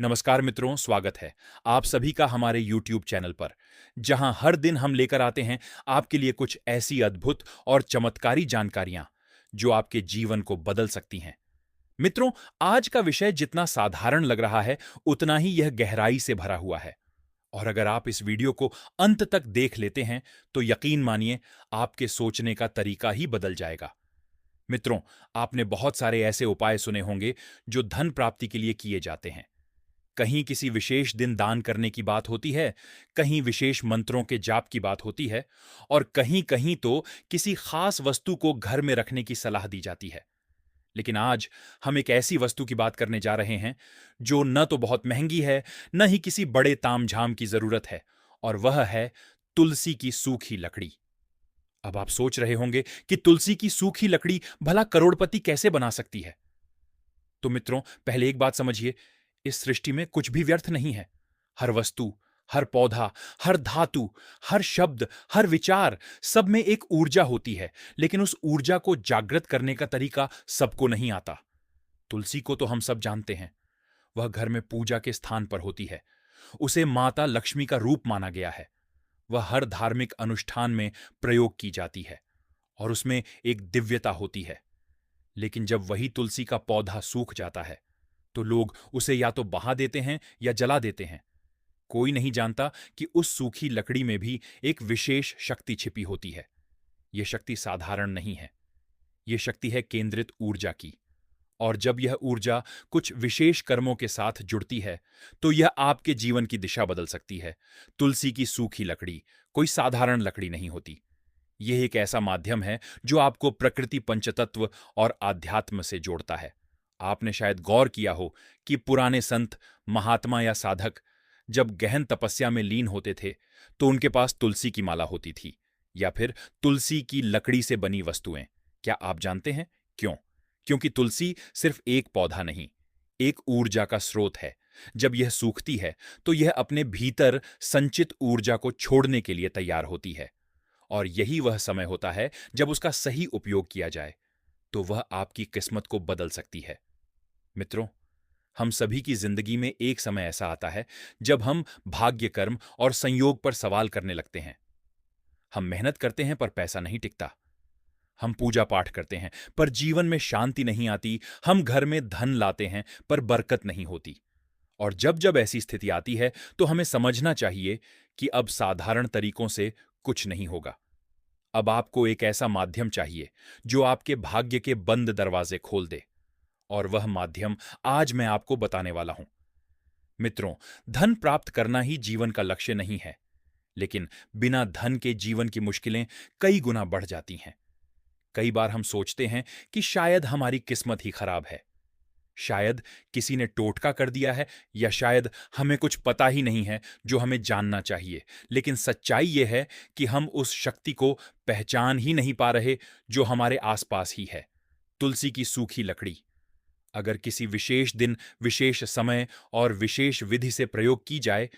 नमस्कार मित्रों, स्वागत है आप सभी का हमारे YouTube चैनल पर, जहां हर दिन हम लेकर आते हैं आपके लिए कुछ ऐसी अद्भुत और चमत्कारी जानकारियां जो आपके जीवन को बदल सकती हैं। मित्रों, आज का विषय जितना साधारण लग रहा है, उतना ही यह गहराई से भरा हुआ है। और अगर आप इस वीडियो को अंत तक देख लेते हैं, तो यकीन मानिए आपके सोचने का तरीका ही बदल जाएगा। मित्रों, आपने बहुत सारे ऐसे उपाय सुने होंगे जो धन प्राप्ति के लिए किए जाते हैं। कहीं किसी विशेष दिन दान करने की बात होती है, कहीं विशेष मंत्रों के जाप की बात होती है, और कहीं कहीं तो किसी खास वस्तु को घर में रखने की सलाह दी जाती है। लेकिन आज हम एक ऐसी वस्तु की बात करने जा रहे हैं जो न तो बहुत महंगी है, न ही किसी बड़े तामझाम की जरूरत है, और वह है तुलसी की सूखी लकड़ी। अब आप सोच रहे होंगे कि तुलसी की सूखी लकड़ी भला करोड़पति कैसे बना सकती है। तो मित्रों, पहले एक बात समझिए, इस सृष्टि में कुछ भी व्यर्थ नहीं है। हर वस्तु, हर पौधा, हर धातु, हर शब्द, हर विचार, सब में एक ऊर्जा होती है, लेकिन उस ऊर्जा को जागृत करने का तरीका सबको नहीं आता। तुलसी को तो हम सब जानते हैं। वह घर में पूजा के स्थान पर होती है। उसे माता लक्ष्मी का रूप माना गया है। वह हर धार्मिक अनुष्ठान में प्रयोग की जाती है और उसमें एक दिव्यता होती है। लेकिन जब वही तुलसी का पौधा सूख जाता है, तो लोग उसे या तो बहा देते हैं या जला देते हैं। कोई नहीं जानता कि उस सूखी लकड़ी में भी एक विशेष शक्ति छिपी होती है। यह शक्ति साधारण नहीं है। यह शक्ति है केंद्रित ऊर्जा की। और जब यह ऊर्जा कुछ विशेष कर्मों के साथ जुड़ती है, तो यह आपके जीवन की दिशा बदल सकती है। तुलसी की सूखी लकड़ी कोई साधारण लकड़ी नहीं होती। यह एक ऐसा माध्यम है जो आपको प्रकृति, पंचतत्व और आध्यात्म से जोड़ता है। आपने शायद गौर किया हो कि पुराने संत, महात्मा या साधक जब गहन तपस्या में लीन होते थे, तो उनके पास तुलसी की माला होती थी या फिर तुलसी की लकड़ी से बनी वस्तुएं। क्या आप जानते हैं क्यों? क्योंकि तुलसी सिर्फ एक पौधा नहीं, एक ऊर्जा का स्रोत है। जब यह सूखती है, तो यह अपने भीतर संचित ऊर्जा को छोड़ने के लिए तैयार होती है। और यही वह समय होता है जब उसका सही उपयोग किया जाए, तो वह आपकी किस्मत को बदल सकती है। मित्रों, हम सभी की जिंदगी में एक समय ऐसा आता है जब हम भाग्य, कर्म और संयोग पर सवाल करने लगते हैं। हम मेहनत करते हैं पर पैसा नहीं टिकता। हम पूजा पाठ करते हैं पर जीवन में शांति नहीं आती। हम घर में धन लाते हैं पर बरकत नहीं होती। और जब जब ऐसी स्थिति आती है, तो हमें समझना चाहिए कि अब साधारण तरीकों से कुछ नहीं होगा। अब आपको एक ऐसा माध्यम चाहिए जो आपके भाग्य के बंद दरवाजे खोल दे। और वह माध्यम आज मैं आपको बताने वाला हूं। मित्रों, धन प्राप्त करना ही जीवन का लक्ष्य नहीं है, लेकिन बिना धन के जीवन की मुश्किलें कई गुना बढ़ जाती हैं। कई बार हम सोचते हैं कि शायद हमारी किस्मत ही खराब है, शायद किसी ने टोटका कर दिया है, या शायद हमें कुछ पता ही नहीं है जो हमें जानना चाहिए। लेकिन सच्चाई यह है कि हम उस शक्ति को पहचान ही नहीं पा रहे जो हमारे आसपास ही है। तुलसी की सूखी लकड़ी अगर किसी विशेष दिन, विशेष समय और विशेष विधि से प्रयोग की जाए,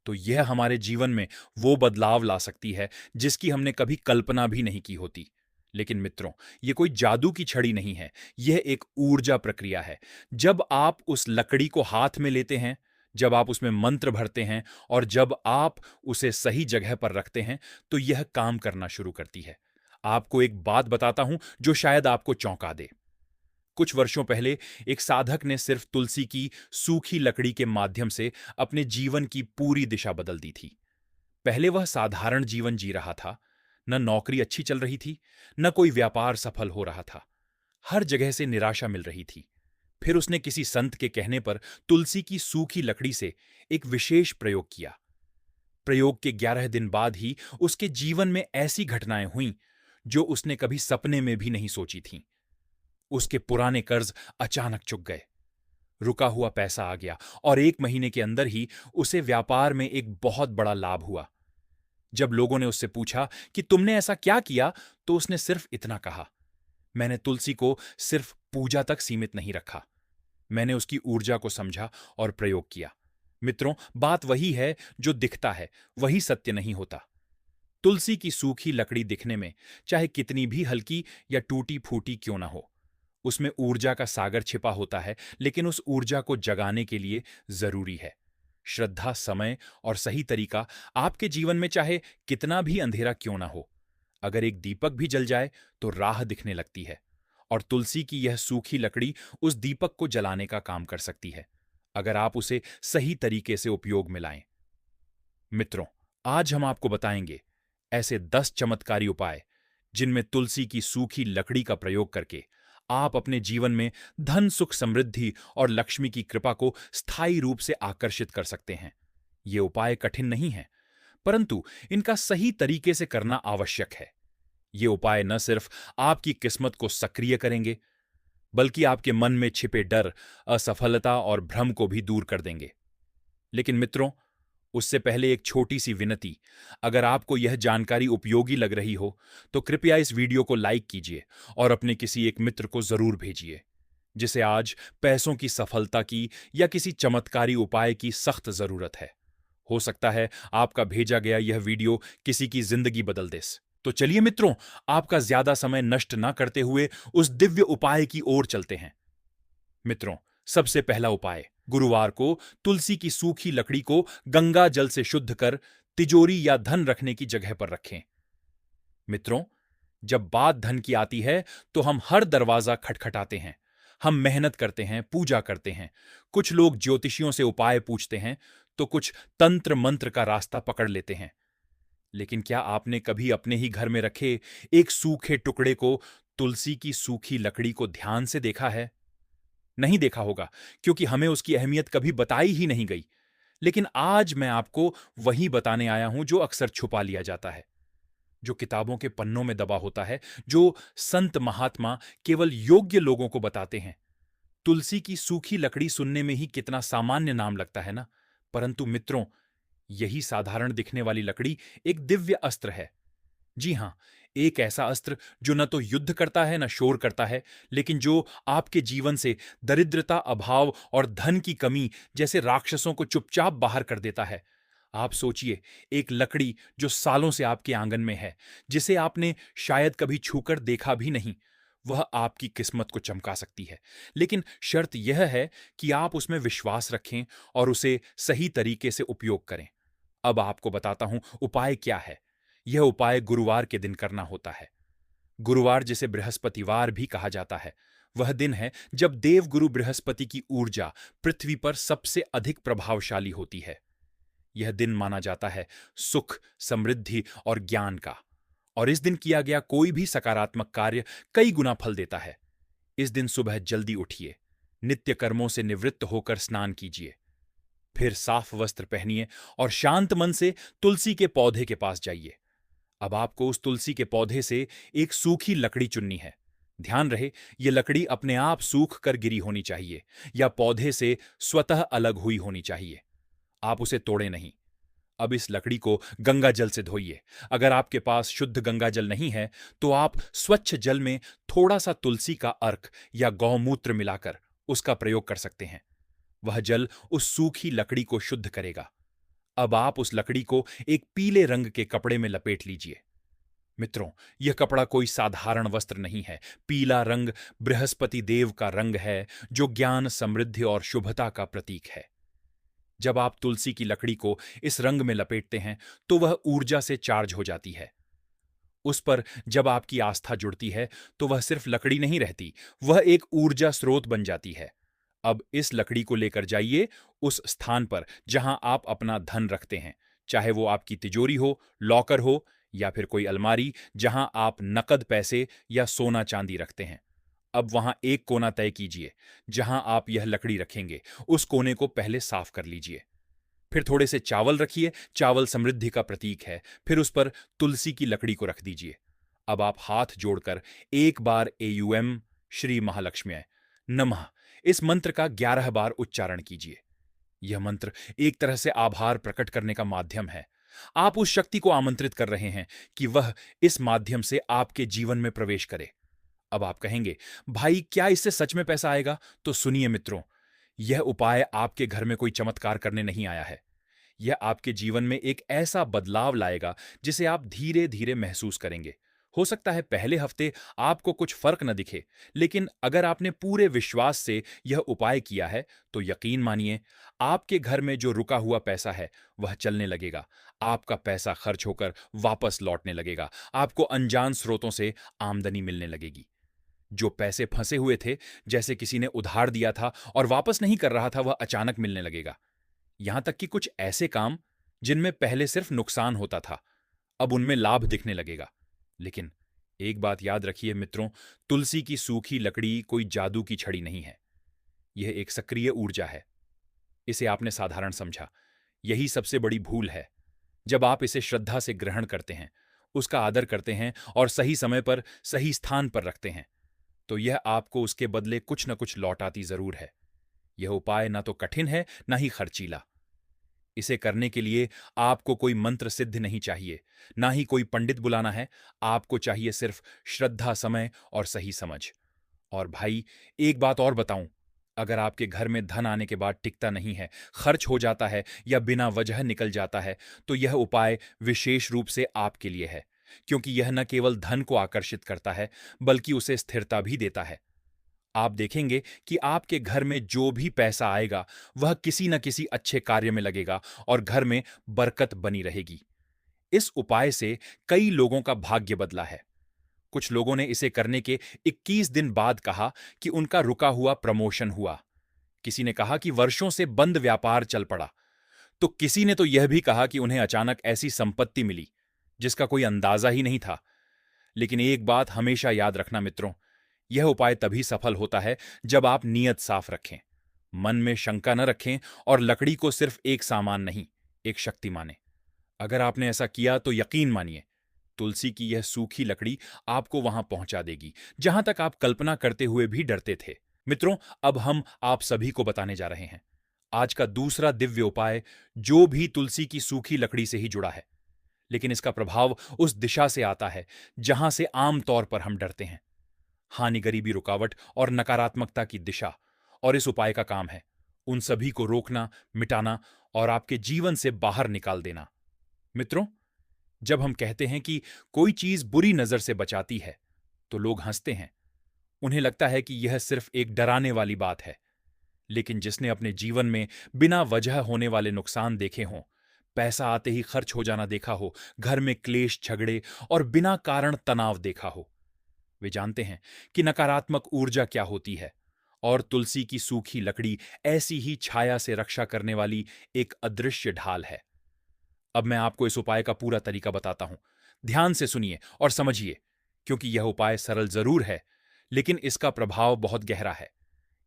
तो यह हमारे जीवन में वो बदलाव ला सकती है जिसकी हमने कभी कल्पना भी नहीं की होती। लेकिन मित्रों, यह कोई जादू की छड़ी नहीं है, यह एक ऊर्जा प्रक्रिया है। जब आप उस लकड़ी को हाथ में लेते हैं, जब आप उसमें मंत्र भरते हैं और जब आप उसे सही जगह पर रखते हैं, तो यह काम करना शुरू करती है। आपको एक बात बताता हूं जो शायद आपको चौंका दे। कुछ वर्षों पहले एक साधक ने सिर्फ तुलसी की सूखी लकड़ी के माध्यम से अपने जीवन की पूरी दिशा बदल दी थी। पहले वह साधारण जीवन जी रहा था। न नौकरी अच्छी चल रही थी, न कोई व्यापार सफल हो रहा था। हर जगह से निराशा मिल रही थी। फिर उसने किसी संत के कहने पर तुलसी की सूखी लकड़ी से एक विशेष प्रयोग किया। प्रयोग के 11 दिन बाद ही उसके जीवन में ऐसी घटनाएं हुईं जो उसने कभी सपने में भी नहीं सोची थीं। उसके पुराने कर्ज अचानक चुक गए, रुका हुआ पैसा आ गया, और 1 महीने के अंदर ही उसे व्यापार में एक बहुत बड़ा लाभ हुआ। जब लोगों ने उससे पूछा कि तुमने ऐसा क्या किया, तो उसने सिर्फ इतना कहा, मैंने तुलसी को सिर्फ पूजा तक सीमित नहीं रखा, मैंने उसकी ऊर्जा को समझा और प्रयोग किया। मित्रों, बात वही है जो दिखता है, वही सत्य नहीं होता। तुलसी की सूखी लकड़ी दिखने में चाहे कितनी भी हल्की या टूटी फूटी क्यों ना हो, उसमें ऊर्जा का सागर छिपा होता है, लेकिन उस ऊर्जा को जगाने के लिए जरूरी है श्रद्धा, समय और सही तरीका। आपके जीवन में चाहे कितना भी अंधेरा क्यों ना हो, अगर एक दीपक भी जल जाए तो राह दिखने लगती है, और तुलसी की यह सूखी लकड़ी उस दीपक को जलाने का काम कर सकती है, अगर आप उसे सही तरीके से उपयोग में लाएं। मित्रों, आज हम आपको बताएंगे ऐसे 10 चमत्कारी उपाय जिनमें तुलसी की सूखी लकड़ी का प्रयोग करके आप अपने जीवन में धन, सुख, समृद्धि और लक्ष्मी की कृपा को स्थायी रूप से आकर्षित कर सकते हैं। ये उपाय कठिन नहीं है, परंतु इनका सही तरीके से करना आवश्यक है। ये उपाय न सिर्फ आपकी किस्मत को सक्रिय करेंगे, बल्कि आपके मन में छिपे डर, असफलता और भ्रम को भी दूर कर देंगे। लेकिन मित्रों, उससे पहले एक छोटी सी विनती। अगर आपको यह जानकारी उपयोगी लग रही हो तो कृपया इस वीडियो को लाइक कीजिए और अपने किसी एक मित्र को जरूर भेजिए जिसे आज पैसों की सफलता की या किसी चमत्कारी उपाय की सख्त जरूरत है। हो सकता है आपका भेजा गया यह वीडियो किसी की जिंदगी बदल दे। तो चलिए मित्रों, आपका ज्यादा समय नष्ट ना करते हुए उस दिव्य उपाय की ओर चलते हैं। मित्रों, सबसे पहला उपाय, गुरुवार को तुलसी की सूखी लकड़ी को गंगा जल से शुद्ध कर तिजोरी या धन रखने की जगह पर रखें। मित्रों, जब बात धन की आती है तो हम हर दरवाजा खटखटाते हैं, हम मेहनत करते हैं, पूजा करते हैं, कुछ लोग ज्योतिषियों से उपाय पूछते हैं, तो कुछ तंत्र मंत्र का रास्ता पकड़ लेते हैं। लेकिन क्या आपने कभी अपने ही घर में रखे एक सूखे टुकड़े को, तुलसी की सूखी लकड़ी को ध्यान से देखा है? नहीं देखा होगा, क्योंकि हमें उसकी अहमियत कभी बताई ही नहीं गई। लेकिन आज मैं आपको वही बताने आया हूं जो अक्सर छुपा लिया जाता है, जो किताबों के पन्नों में दबा होता है, जो संत महात्मा केवल योग्य लोगों को बताते हैं। तुलसी की सूखी लकड़ी सुनने में ही कितना सामान्य नाम लगता है ना, परंतु मित्रों, यही साधारण दिखने वाली लकड़ी एक दिव्य अस्त्र है। जी हां, एक ऐसा अस्त्र जो न तो युद्ध करता है, न शोर करता है, लेकिन जो आपके जीवन से दरिद्रता, अभाव और धन की कमी जैसे राक्षसों को चुपचाप बाहर कर देता है। आप सोचिए, एक लकड़ी जो सालों से आपके आंगन में है, जिसे आपने शायद कभी छूकर देखा भी नहीं, वह आपकी किस्मत को चमका सकती है। लेकिन शर्त यह है कि आप उसमें विश्वास रखें और उसे सही तरीके से उपयोग करें। अब आपको बताता हूं उपाय क्या है। यह उपाय गुरुवार के दिन करना होता है। गुरुवार, जिसे बृहस्पतिवार भी कहा जाता है, वह दिन है जब देवगुरु बृहस्पति की ऊर्जा पृथ्वी पर सबसे अधिक प्रभावशाली होती है। यह दिन माना जाता है सुख, समृद्धि और ज्ञान का, और इस दिन किया गया कोई भी सकारात्मक कार्य कई गुना फल देता है। इस दिन सुबह जल्दी उठिए, नित्य कर्मों से निवृत्त होकर स्नान कीजिए, फिर साफ वस्त्र पहनिए और शांत मन से तुलसी के पौधे के पास जाइए। अब आपको उस तुलसी के पौधे से एक सूखी लकड़ी चुननी है। ध्यान रहे, यह लकड़ी अपने आप सूख कर गिरी होनी चाहिए या पौधे से स्वतः अलग हुई होनी चाहिए। आप उसे तोड़ें नहीं। अब इस लकड़ी को गंगा जल से धोइए। अगर आपके पास शुद्ध गंगा जल नहीं है तो आप स्वच्छ जल में थोड़ा सा तुलसी का अर्क या गौमूत्र मिलाकर उसका प्रयोग कर सकते हैं। वह जल उस सूखी लकड़ी को शुद्ध करेगा। अब आप उस लकड़ी को एक पीले रंग के कपड़े में लपेट लीजिए। मित्रों, यह कपड़ा कोई साधारण वस्त्र नहीं है। पीला रंग बृहस्पति देव का रंग है, जो ज्ञान, समृद्धि और शुभता का प्रतीक है। जब आप तुलसी की लकड़ी को इस रंग में लपेटते हैं तो वह ऊर्जा से चार्ज हो जाती है। उस पर जब आपकी आस्था जुड़ती है तो वह सिर्फ लकड़ी नहीं रहती, वह एक ऊर्जा स्रोत बन जाती है। अब इस लकड़ी को लेकर जाइए उस स्थान पर जहां आप अपना धन रखते हैं, चाहे वो आपकी तिजोरी हो, लॉकर हो या फिर कोई अलमारी जहां आप नकद पैसे या सोना चांदी रखते हैं। अब वहां एक कोना तय कीजिए जहां आप यह लकड़ी रखेंगे। उस कोने को पहले साफ कर लीजिए। फिर थोड़े से चावल रखिए, चावल समृद्धि का प्रतीक है। फिर उस पर तुलसी की लकड़ी को रख दीजिए। अब आप हाथ जोड़कर एक बार एयूएम श्री महालक्ष्मी नमः इस मंत्र का 11 बार उच्चारण कीजिए। यह मंत्र एक तरह से आभार प्रकट करने का माध्यम है। आप उस शक्ति को आमंत्रित कर रहे हैं कि वह इस माध्यम से आपके जीवन में प्रवेश करे। अब आप कहेंगे, भाई क्या इससे सच में पैसा आएगा? तो सुनिए मित्रों, यह उपाय आपके घर में कोई चमत्कार करने नहीं आया है। यह आपके जीवन में एक ऐसा बदलाव लाएगा जिसे आप धीरे धीरे महसूस करेंगे। हो सकता है पहले हफ्ते आपको कुछ फर्क न दिखे, लेकिन अगर आपने पूरे विश्वास से यह उपाय किया है, तो यकीन मानिए, आपके घर में जो रुका हुआ पैसा है, वह चलने लगेगा। आपका पैसा खर्च होकर वापस लौटने लगेगा। आपको अनजान स्रोतों से आमदनी मिलने लगेगी। जो पैसे फंसे हुए थे, जैसे किसी ने उधार दिया था और वापस नहीं कर रहा था, वह अचानक मिलने लगेगा। यहां तक कि कुछ ऐसे काम जिनमें पहले सिर्फ नुकसान होता था, अब उनमें लाभ दिखने लगेगा। लेकिन एक बात याद रखिए मित्रों, तुलसी की सूखी लकड़ी कोई जादू की छड़ी नहीं है। यह एक सक्रिय ऊर्जा है। इसे आपने साधारण समझा। यही सबसे बड़ी भूल है। जब आप इसे श्रद्धा से ग्रहण करते हैं, उसका आदर करते हैं और सही समय पर सही स्थान पर रखते हैं, तो यह आपको उसके बदले कुछ न कुछ लौटाती जरूर है। यह उपाय ना तो कठिन है, ना ही खर्चीला। इसे करने के लिए आपको कोई मंत्र सिद्ध नहीं चाहिए, ना ही कोई पंडित बुलाना है। आपको चाहिए सिर्फ श्रद्धा, समय और सही समझ। और भाई, एक बात और बताऊं, अगर आपके घर में धन आने के बाद टिकता नहीं है, खर्च हो जाता है या बिना वजह निकल जाता है, तो यह उपाय विशेष रूप से आपके लिए है, क्योंकि यह न केवल धन को आकर्षित करता है, बल्कि उसे स्थिरता भी देता है। आप देखेंगे कि आपके घर में जो भी पैसा आएगा, वह किसी न किसी अच्छे कार्य में लगेगा और घर में बरकत बनी रहेगी। इस उपाय से कई लोगों का भाग्य बदला है। कुछ लोगों ने इसे करने के 21 दिन बाद कहा कि उनका रुका हुआ प्रमोशन हुआ। किसी ने कहा कि वर्षों से बंद व्यापार चल पड़ा। तो किसी ने तो यह भी कहा कि उन्हें अचानक ऐसी संपत्ति मिली जिसका कोई अंदाजा ही नहीं था। लेकिन एक बात हमेशा याद रखना मित्रों, यह उपाय तभी सफल होता है जब आप नीयत साफ रखें, मन में शंका न रखें और लकड़ी को सिर्फ एक सामान नहीं, एक शक्ति माने। अगर आपने ऐसा किया तो यकीन मानिए, तुलसी की यह सूखी लकड़ी आपको वहां पहुंचा देगी जहां तक आप कल्पना करते हुए भी डरते थे। मित्रों, अब हम आप सभी को बताने जा रहे हैं आज का दूसरा दिव्य उपाय, जो भी तुलसी की सूखी लकड़ी से ही जुड़ा है, लेकिन इसका प्रभाव उस दिशा से आता है जहां से आम तौर पर हम डरते हैं। हानि, गरीबी, रुकावट और नकारात्मकता की दिशा। और इस उपाय का काम है उन सभी को रोकना, मिटाना और आपके जीवन से बाहर निकाल देना। मित्रों, जब हम कहते हैं कि कोई चीज बुरी नजर से बचाती है, तो लोग हंसते हैं। उन्हें लगता है कि यह सिर्फ एक डराने वाली बात है। लेकिन जिसने अपने जीवन में बिना वजह होने वाले नुकसान देखे हों, पैसा आते ही खर्च हो जाना देखा हो, घर में क्लेश, झगड़े और बिना कारण तनाव देखा हो, वे जानते हैं कि नकारात्मक ऊर्जा क्या होती है। और तुलसी की सूखी लकड़ी ऐसी ही छाया से रक्षा करने वाली एक अदृश्य ढाल है। अब मैं आपको इस उपाय का पूरा तरीका बताता हूं। ध्यान से सुनिए और समझिए, क्योंकि यह उपाय सरल जरूर है, लेकिन इसका प्रभाव बहुत गहरा है।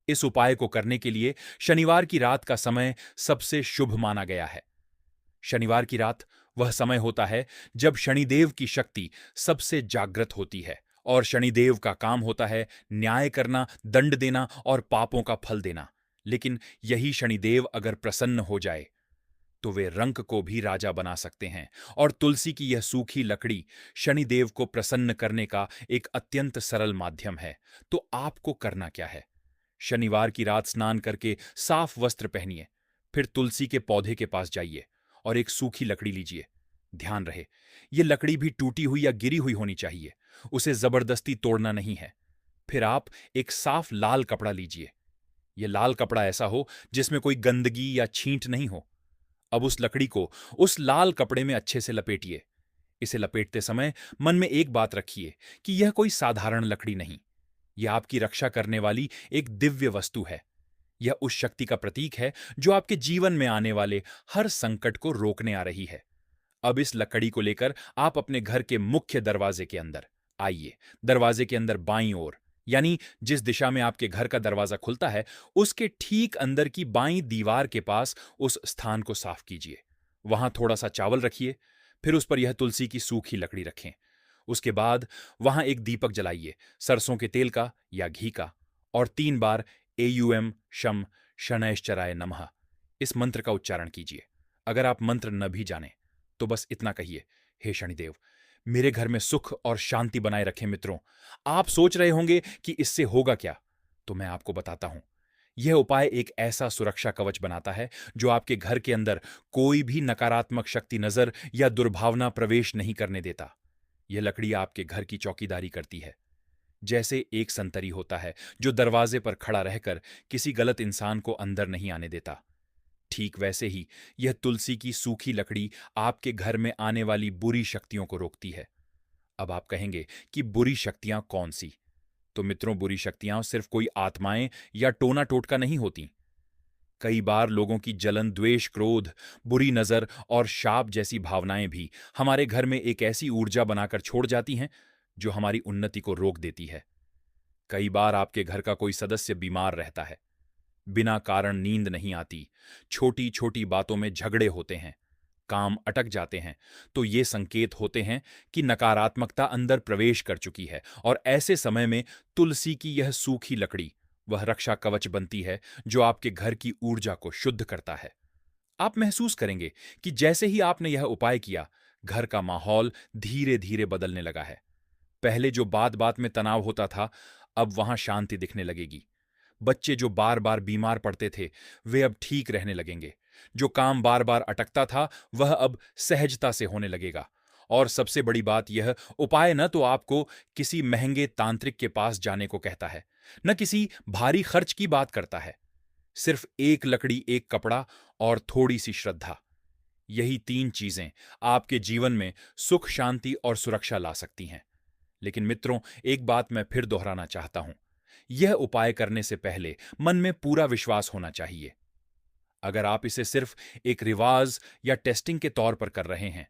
इस उपाय को करने के लिए शनिवार की रात का समय सबसे शुभ माना गया है। शनिवार की रात वह समय होता है जब शनिदेव की शक्ति सबसे जागृत होती है, और शनिदेव का काम होता है न्याय करना, दंड देना और पापों का फल देना। लेकिन यही शनिदेव अगर प्रसन्न हो जाए, तो वे रंक को भी राजा बना सकते हैं। और तुलसी की यह सूखी लकड़ी शनिदेव को प्रसन्न करने का एक अत्यंत सरल माध्यम है। तो आपको करना क्या है? शनिवार की रात स्नान करके साफ वस्त्र पहनिए, फिर तुलसी के पौधे के पास जाइए और एक सूखी लकड़ी लीजिए। ध्यान रहे, यह लकड़ी भी टूटी हुई या गिरी हुई होनी चाहिए, उसे जबरदस्ती तोड़ना नहीं है। फिर आप एक साफ लाल कपड़ा लीजिए। यह लाल कपड़ा ऐसा हो जिसमें कोई गंदगी या छींट नहीं हो। अब उस लकड़ी को उस लाल कपड़े में अच्छे से लपेटिए। इसे लपेटते समय मन में एक बात रखिए कि यह कोई साधारण लकड़ी नहीं, यह आपकी रक्षा करने वाली एक दिव्य वस्तु है। यह उस शक्ति का प्रतीक है जो आपके जीवन में आने वाले हर संकट को रोकने आ रही है। अब इस लकड़ी को लेकर आप अपने घर के मुख्य दरवाजे के अंदर आइए। दरवाजे के अंदर बाईं ओर, यानी जिस दिशा में आपके घर का दरवाजा खुलता है, उसके ठीक अंदर की बाईं दीवार के पास उस स्थान को साफ कीजिए। वहां थोड़ा सा चावल रखिए, फिर उस पर यह तुलसी की सूखी लकड़ी रखें। उसके बाद वहां एक दीपक जलाइए, सरसों के तेल का या घी का, और 3 बार एयूएम शम शनैश्चराय नमः इस मंत्र का उच्चारण कीजिए। अगर आप मंत्र न भी जाने तो बस इतना कहिए, हे शनिदेव, मेरे घर में सुख और शांति बनाए रखें। मित्रों, आप सोच रहे होंगे कि इससे होगा क्या, तो मैं आपको बताता हूं। यह उपाय एक ऐसा सुरक्षा कवच बनाता है जो आपके घर के अंदर कोई भी नकारात्मक शक्ति, नजर या दुर्भावना प्रवेश नहीं करने देता। यह लकड़ी आपके घर की चौकीदारी करती है। जैसे एक संतरी होता है जो दरवाजे पर खड़ा रहकर किसी गलत इंसान को अंदर नहीं आने देता, ठीक वैसे ही यह तुलसी की सूखी लकड़ी आपके घर में आने वाली बुरी शक्तियों को रोकती है। अब आप कहेंगे कि बुरी शक्तियां कौन सी? तो मित्रों, बुरी शक्तियां सिर्फ कोई आत्माएं या टोना टोटका नहीं होती। कई बार लोगों की जलन, द्वेष, क्रोध, बुरी नजर और शाप जैसी भावनाएं भी हमारे घर में एक ऐसी ऊर्जा बनाकर छोड़ जाती हैं जो हमारी उन्नति को रोक देती है। कई बार आपके घर का कोई सदस्य बीमार रहता है, बिना कारण नींद नहीं आती, छोटी छोटी बातों में झगड़े होते हैं, काम अटक जाते हैं, तो ये संकेत होते हैं कि नकारात्मकता अंदर प्रवेश कर चुकी है। और ऐसे समय में तुलसी की यह सूखी लकड़ी वह रक्षा कवच बनती है जो आपके घर की ऊर्जा को शुद्ध करता है। आप महसूस करेंगे कि जैसे ही आपने यह उपाय किया, घर का माहौल धीरे धीरे बदलने लगा है। पहले जो बात बात में तनाव होता था, अब वहां शांति दिखने लगेगी। बच्चे जो बार बार बीमार पड़ते थे, वे अब ठीक रहने लगेंगे। जो काम बार बार अटकता था, वह अब सहजता से होने लगेगा। और सबसे बड़ी बात, यह उपाय न तो आपको किसी महंगे तांत्रिक के पास जाने को कहता है, न किसी भारी खर्च की बात करता है। सिर्फ एक लकड़ी, एक कपड़ा और थोड़ी सी श्रद्धा, यही 3 चीजें आपके जीवन में सुख, शांति और सुरक्षा ला सकती हैं। लेकिन मित्रों, एक बात मैं फिर दोहराना चाहता हूं, यह उपाय करने से पहले मन में पूरा विश्वास होना चाहिए। अगर आप इसे सिर्फ एक रिवाज या टेस्टिंग के तौर पर कर रहे हैं,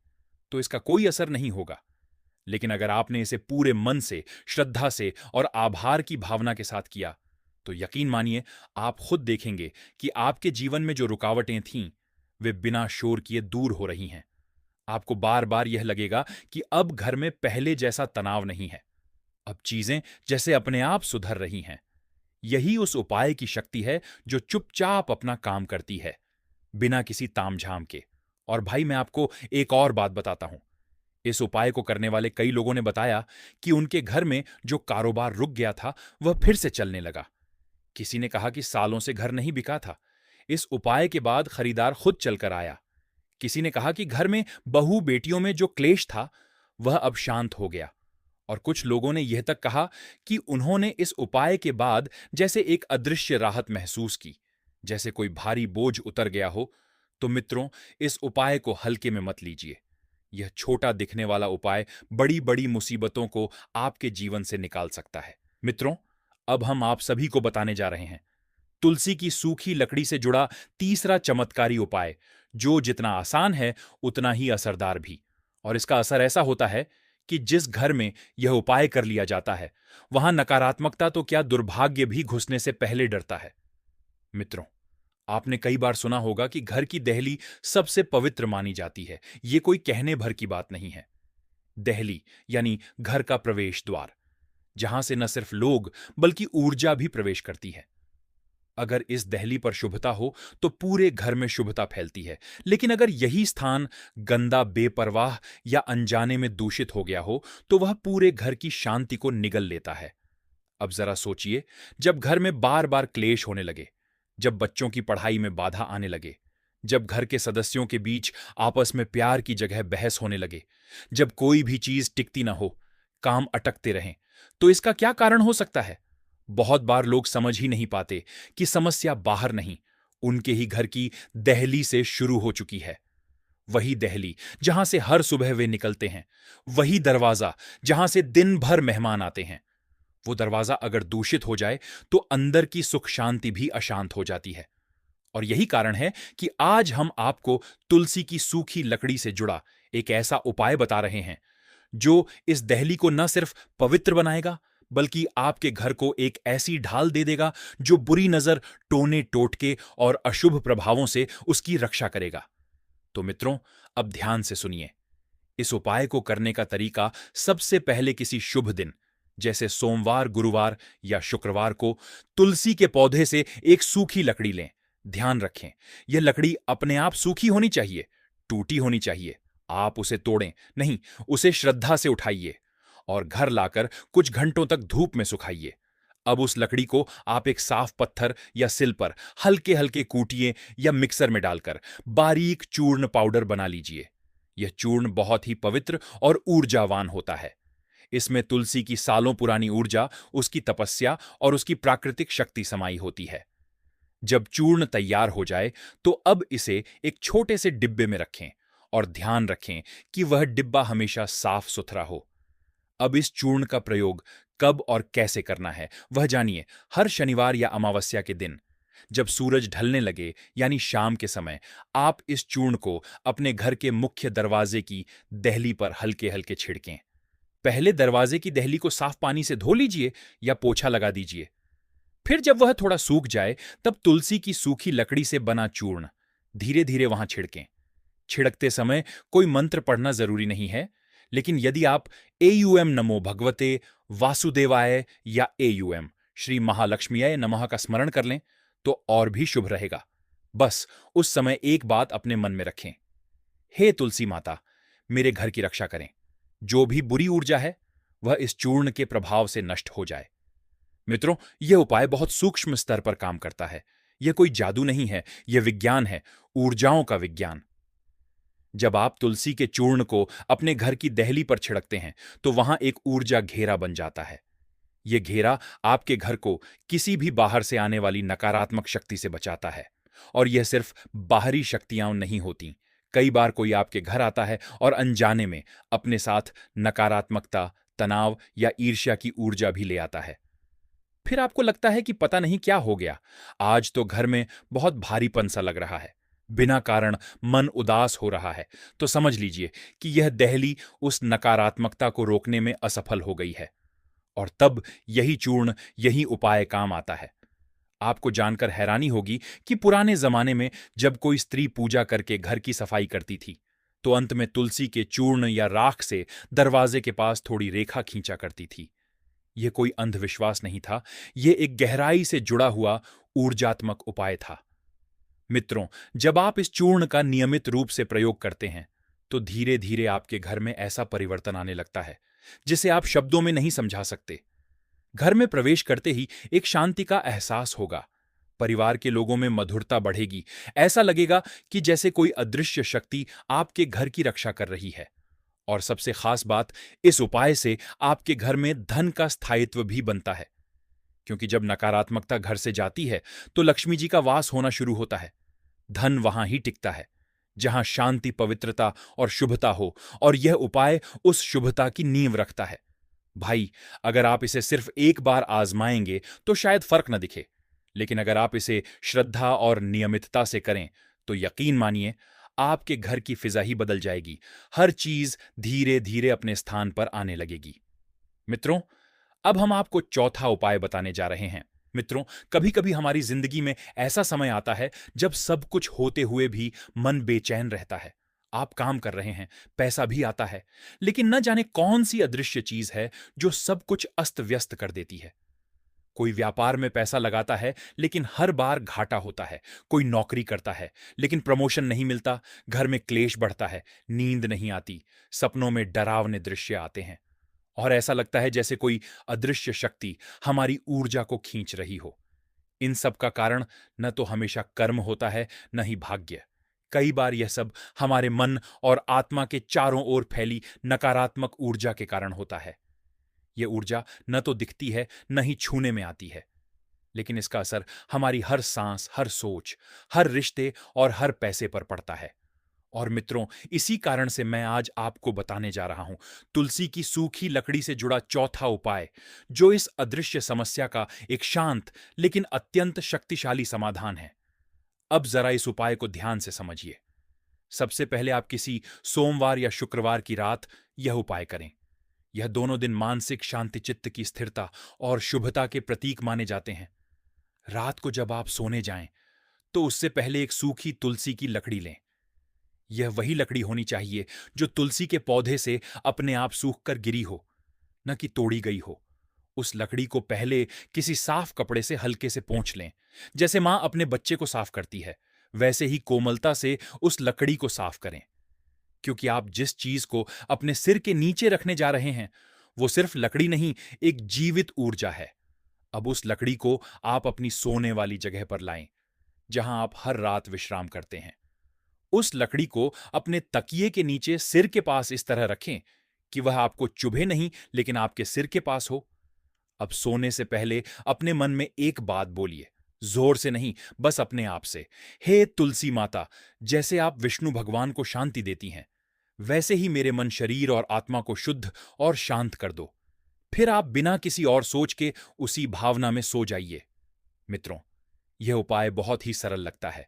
तो इसका कोई असर नहीं होगा। लेकिन अगर आपने इसे पूरे मन से, श्रद्धा से और आभार की भावना के साथ किया, तो यकीन मानिए, आप खुद देखेंगे कि आपके जीवन में जो रुकावटें थीं, वे बिना शोर किए दूर हो रही हैं। आपको बार बार यह लगेगा कि अब घर में पहले जैसा तनाव नहीं है। अब चीजें जैसे अपने आप सुधर रही हैं। यही उस उपाय की शक्ति है जो चुपचाप अपना काम करती है, बिना किसी तामझाम के। और भाई, मैं आपको एक और बात बताता हूं। इस उपाय को करने वाले कई लोगों ने बताया कि उनके घर में जो कारोबार रुक गया था, वह फिर से चलने लगा। किसी ने कहा कि सालों से घर नहीं बिका था, इस उपाय के बाद खरीदार खुद चलकर आया। किसी ने कहा कि घर में बहू बेटियों में जो क्लेश था, वह अब शांत हो गया। और कुछ लोगों ने यह तक कहा कि उन्होंने इस उपाय के बाद जैसे एक अदृश्य राहत महसूस की, जैसे कोई भारी बोझ उतर गया हो। तो मित्रों, इस उपाय को हल्के में मत लीजिए। यह छोटा दिखने वाला उपाय बड़ी बड़ी मुसीबतों को आपके जीवन से निकाल सकता है। मित्रों, अब हम आप सभी को बताने जा रहे हैं तुलसी की सूखी लकड़ी से जुड़ा तीसरा चमत्कारी उपाय, जो जितना आसान है उतना ही असरदार भी। और इसका असर ऐसा होता है कि जिस घर में यह उपाय कर लिया जाता है, वहां नकारात्मकता तो क्या, दुर्भाग्य भी घुसने से पहले डरता है। मित्रों, आपने कई बार सुना होगा कि घर की देहली सबसे पवित्र मानी जाती है। यह कोई कहने भर की बात नहीं है। देहली यानी घर का प्रवेश द्वार, जहां से न सिर्फ लोग बल्कि ऊर्जा भी प्रवेश करती है। अगर इस देहली पर शुभता हो तो पूरे घर में शुभता फैलती है। लेकिन अगर यही स्थान गंदा, बेपरवाह या अनजाने में दूषित हो गया हो, तो वह पूरे घर की शांति को निगल लेता है। अब जरा सोचिए, जब घर में बार बार क्लेश होने लगे, जब बच्चों की पढ़ाई में बाधा आने लगे, जब घर के सदस्यों के बीच आपस में प्यार की जगह बहस होने लगे, जब कोई भी चीज टिकती ना हो, काम अटकते रहें, तो इसका क्या कारण हो सकता है? बहुत बार लोग समझ ही नहीं पाते कि समस्या बाहर नहीं, उनके ही घर की देहली से शुरू हो चुकी है। वही देहली जहां से हर सुबह वे निकलते हैं, वही दरवाजा जहां से दिन भर मेहमान आते हैं। वो दरवाजा अगर दूषित हो जाए तो अंदर की सुख शांति भी अशांत हो जाती है। और यही कारण है कि आज हम आपको तुलसी की सूखी लकड़ी से जुड़ा एक ऐसा उपाय बता रहे हैं जो इस देहली को न सिर्फ पवित्र बनाएगा, बल्कि आपके घर को एक ऐसी ढाल दे देगा जो बुरी नजर, टोने टोटके और अशुभ प्रभावों से उसकी रक्षा करेगा। तो मित्रों, अब ध्यान से सुनिए। इस उपाय को करने का तरीका, सबसे पहले किसी शुभ दिन जैसे सोमवार, गुरुवार या शुक्रवार को तुलसी के पौधे से एक सूखी लकड़ी लें। ध्यान रखें, यह लकड़ी अपने आप सूखी होनी चाहिए, टूटी होनी चाहिए। आप उसे तोड़ें नहीं, उसे श्रद्धा से उठाइए और घर लाकर कुछ घंटों तक धूप में सुखाइए। अब उस लकड़ी को आप एक साफ पत्थर या सिल पर हल्के हल्के कूटिए या मिक्सर में डालकर बारीक चूर्ण पाउडर बना लीजिए। यह चूर्ण बहुत ही पवित्र और ऊर्जावान होता है। इसमें तुलसी की सालों पुरानी ऊर्जा, उसकी तपस्या और उसकी प्राकृतिक शक्ति समाई होती है। जब चूर्ण तैयार हो जाए तो अब इसे एक छोटे से डिब्बे में रखें और ध्यान रखें कि वह डिब्बा हमेशा साफ सुथरा हो। अब इस चूर्ण का प्रयोग कब और कैसे करना है वह जानिए। हर शनिवार या अमावस्या के दिन जब सूरज ढलने लगे यानी शाम के समय आप इस चूर्ण को अपने घर के मुख्य दरवाजे की दहली पर हल्के हल्के छिड़कें। पहले दरवाजे की दहली को साफ पानी से धो लीजिए या पोछा लगा दीजिए। फिर जब वह थोड़ा सूख जाए तब तुलसी की सूखी लकड़ी से बना चूर्ण धीरे धीरे वहां छिड़कें। छिड़कते समय कोई मंत्र पढ़ना जरूरी नहीं है, लेकिन यदि आप एयूएम नमो भगवते वासुदेवाय या एयूएम श्री महालक्ष्मीय नमः का स्मरण कर लें तो और भी शुभ रहेगा। बस उस समय एक बात अपने मन में रखें, हे तुलसी माता, मेरे घर की रक्षा करें। जो भी बुरी ऊर्जा है वह इस चूर्ण के प्रभाव से नष्ट हो जाए। मित्रों, यह उपाय बहुत सूक्ष्म स्तर पर काम करता है। यह कोई जादू नहीं है, यह विज्ञान है, ऊर्जाओं का विज्ञान। जब आप तुलसी के चूर्ण को अपने घर की दहली पर छिड़कते हैं तो वहां एक ऊर्जा घेरा बन जाता है। यह घेरा आपके घर को किसी भी बाहर से आने वाली नकारात्मक शक्ति से बचाता है। और यह सिर्फ बाहरी शक्तियां नहीं होती। कई बार कोई आपके घर आता है और अनजाने में अपने साथ नकारात्मकता, तनाव या ईर्ष्या की ऊर्जा भी ले आता है। फिर आपको लगता है कि पता नहीं क्या हो गया, आज तो घर में बहुत भारीपन सा लग रहा है, बिना कारण मन उदास हो रहा है। तो समझ लीजिए कि यह दहली उस नकारात्मकता को रोकने में असफल हो गई है। और तब यही चूर्ण, यही उपाय काम आता है। आपको जानकर हैरानी होगी कि पुराने जमाने में जब कोई स्त्री पूजा करके घर की सफाई करती थी तो अंत में तुलसी के चूर्ण या राख से दरवाजे के पास थोड़ी रेखा खींचा करती थी। यह कोई अंधविश्वास नहीं था, यह एक गहराई से जुड़ा हुआ ऊर्जात्मक उपाय था। मित्रों, जब आप इस चूर्ण का नियमित रूप से प्रयोग करते हैं तो धीरे धीरे आपके घर में ऐसा परिवर्तन आने लगता है जिसे आप शब्दों में नहीं समझा सकते। घर में प्रवेश करते ही एक शांति का एहसास होगा, परिवार के लोगों में मधुरता बढ़ेगी। ऐसा लगेगा कि जैसे कोई अदृश्य शक्ति आपके घर की रक्षा कर रही है। और सबसे खास बात, इस उपाय से आपके घर में धन का स्थायित्व भी बनता है, क्योंकि जब नकारात्मकता घर से जाती है तो लक्ष्मी जी का वास होना शुरू होता है। धन वहां ही टिकता है जहां शांति, पवित्रता और शुभता हो, और यह उपाय उस शुभता की नींव रखता है। भाई, अगर आप इसे सिर्फ एक बार आजमाएंगे तो शायद फर्क न दिखे, लेकिन अगर आप इसे श्रद्धा और नियमितता से करें तो यकीन मानिए आपके घर की फिजा ही बदल जाएगी। हर चीज धीरे धीरे अपने स्थान पर आने लगेगी। मित्रों, अब हम आपको चौथा उपाय बताने जा रहे हैं। मित्रों, कभी कभी हमारी जिंदगी में ऐसा समय आता है जब सब कुछ होते हुए भी मन बेचैन रहता है। आप काम कर रहे हैं, पैसा भी आता है, लेकिन न जाने कौन सी अदृश्य चीज है जो सब कुछ अस्त व्यस्त कर देती है। कोई व्यापार में पैसा लगाता है लेकिन हर बार घाटा होता है। कोई नौकरी करता है लेकिन प्रमोशन नहीं मिलता। घर में क्लेश बढ़ता है, नींद नहीं आती, सपनों में डरावने दृश्य आते हैं और ऐसा लगता है जैसे कोई अदृश्य शक्ति हमारी ऊर्जा को खींच रही हो। इन सब का कारण न तो हमेशा कर्म होता है, न ही भाग्य। कई बार यह सब हमारे मन और आत्मा के चारों ओर फैली नकारात्मक ऊर्जा के कारण होता है। यह ऊर्जा न तो दिखती है, न ही छूने में आती है, लेकिन इसका असर हमारी हर सांस, हर सोच, हर रिश्ते और हर पैसे पर पड़ता है। और मित्रों, इसी कारण से मैं आज आपको बताने जा रहा हूं तुलसी की सूखी लकड़ी से जुड़ा चौथा उपाय, जो इस अदृश्य समस्या का एक शांत लेकिन अत्यंत शक्तिशाली समाधान है। अब जरा इस उपाय को ध्यान से समझिए। सबसे पहले आप किसी सोमवार या शुक्रवार की रात यह उपाय करें। यह दोनों दिन मानसिक शांति, चित्त की स्थिरता और शुभता के प्रतीक माने जाते हैं। रात को जब आप सोने जाएं तो उससे पहले एक सूखी तुलसी की लकड़ी लें। यह वही लकड़ी होनी चाहिए जो तुलसी के पौधे से अपने आप सूख कर गिरी हो, न कि तोड़ी गई हो। उस लकड़ी को पहले किसी साफ कपड़े से हल्के से पोंछ लें। जैसे मां अपने बच्चे को साफ करती है, वैसे ही कोमलता से उस लकड़ी को साफ करें। क्योंकि आप जिस चीज को अपने सिर के नीचे रखने जा रहे हैं वो सिर्फ लकड़ी नहीं, एक जीवित ऊर्जा है। अब उस लकड़ी को आप अपनी सोने वाली जगह पर लाएं, जहां आप हर रात विश्राम करते हैं। उस लकड़ी को अपने तकिए के नीचे सिर के पास इस तरह रखें कि वह आपको चुभे नहीं, लेकिन आपके सिर के पास हो। अब सोने से पहले अपने मन में एक बात बोलिए, जोर से नहीं, बस अपने आप से। हे तुलसी माता, जैसे आप विष्णु भगवान को शांति देती हैं, वैसे ही मेरे मन, शरीर और आत्मा को शुद्ध और शांत कर दो। फिर आप बिना किसी और सोच के उसी भावना में सो जाइए। मित्रों, यह उपाय बहुत ही सरल लगता है,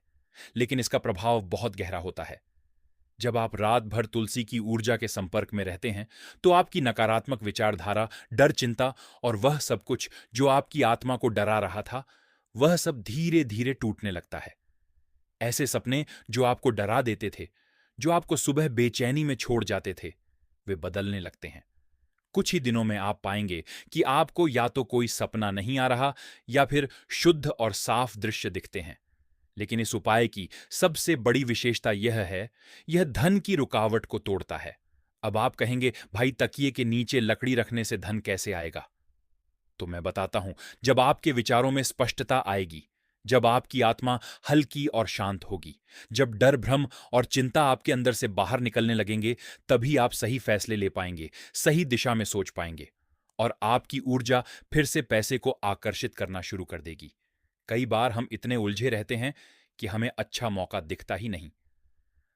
लेकिन इसका प्रभाव बहुत गहरा होता है। जब आप रात भर तुलसी की ऊर्जा के संपर्क में रहते हैं, तो आपकी नकारात्मक विचारधारा, डर, चिंता और वह सब कुछ जो आपकी आत्मा को डरा रहा था, वह सब धीरे धीरे टूटने लगता है। ऐसे सपने जो आपको डरा देते थे, जो आपको सुबह बेचैनी में छोड़ जाते थे, वे बदलने लगते हैं। कुछ ही दिनों में आप पाएंगे कि आपको या तो कोई सपना नहीं आ रहा या फिर शुद्ध और साफ दृश्य दिखते हैं। लेकिन इस उपाय की सबसे बड़ी विशेषता यह है, यह धन की रुकावट को तोड़ता है। अब आप कहेंगे, भाई तकिए के नीचे लकड़ी रखने से धन कैसे आएगा? तो मैं बताता हूं, जब आपके विचारों में स्पष्टता आएगी, जब आपकी आत्मा हल्की और शांत होगी, जब डर, भ्रम और चिंता आपके अंदर से बाहर निकलने लगेंगे, तभी आप सही फैसले ले पाएंगे, सही दिशा में सोच पाएंगे और आपकी ऊर्जा फिर से पैसे को आकर्षित करना शुरू कर देगी। कई बार हम इतने उलझे रहते हैं कि हमें अच्छा मौका दिखता ही नहीं।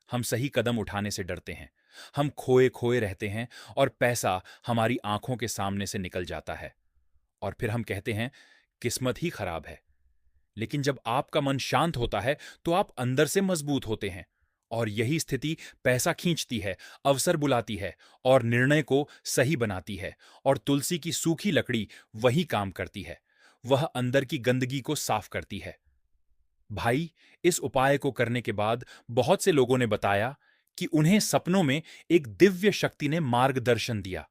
हम सही कदम उठाने से डरते हैं, हम खोए खोए रहते हैं और पैसा हमारी आंखों के सामने से निकल जाता है और फिर हम कहते हैं किस्मत ही खराब है। लेकिन जब आपका मन शांत होता है तो आप अंदर से मजबूत होते हैं और यही स्थिति पैसा खींचती है, अवसर बुलाती है और निर्णय को सही बनाती है। और तुलसी की सूखी लकड़ी वही काम करती है, वह अंदर की गंदगी को साफ करती है। भाई, इस उपाय को करने के बाद बहुत से लोगों ने बताया कि उन्हें सपनों में एक दिव्य शक्ति ने मार्गदर्शन दिया।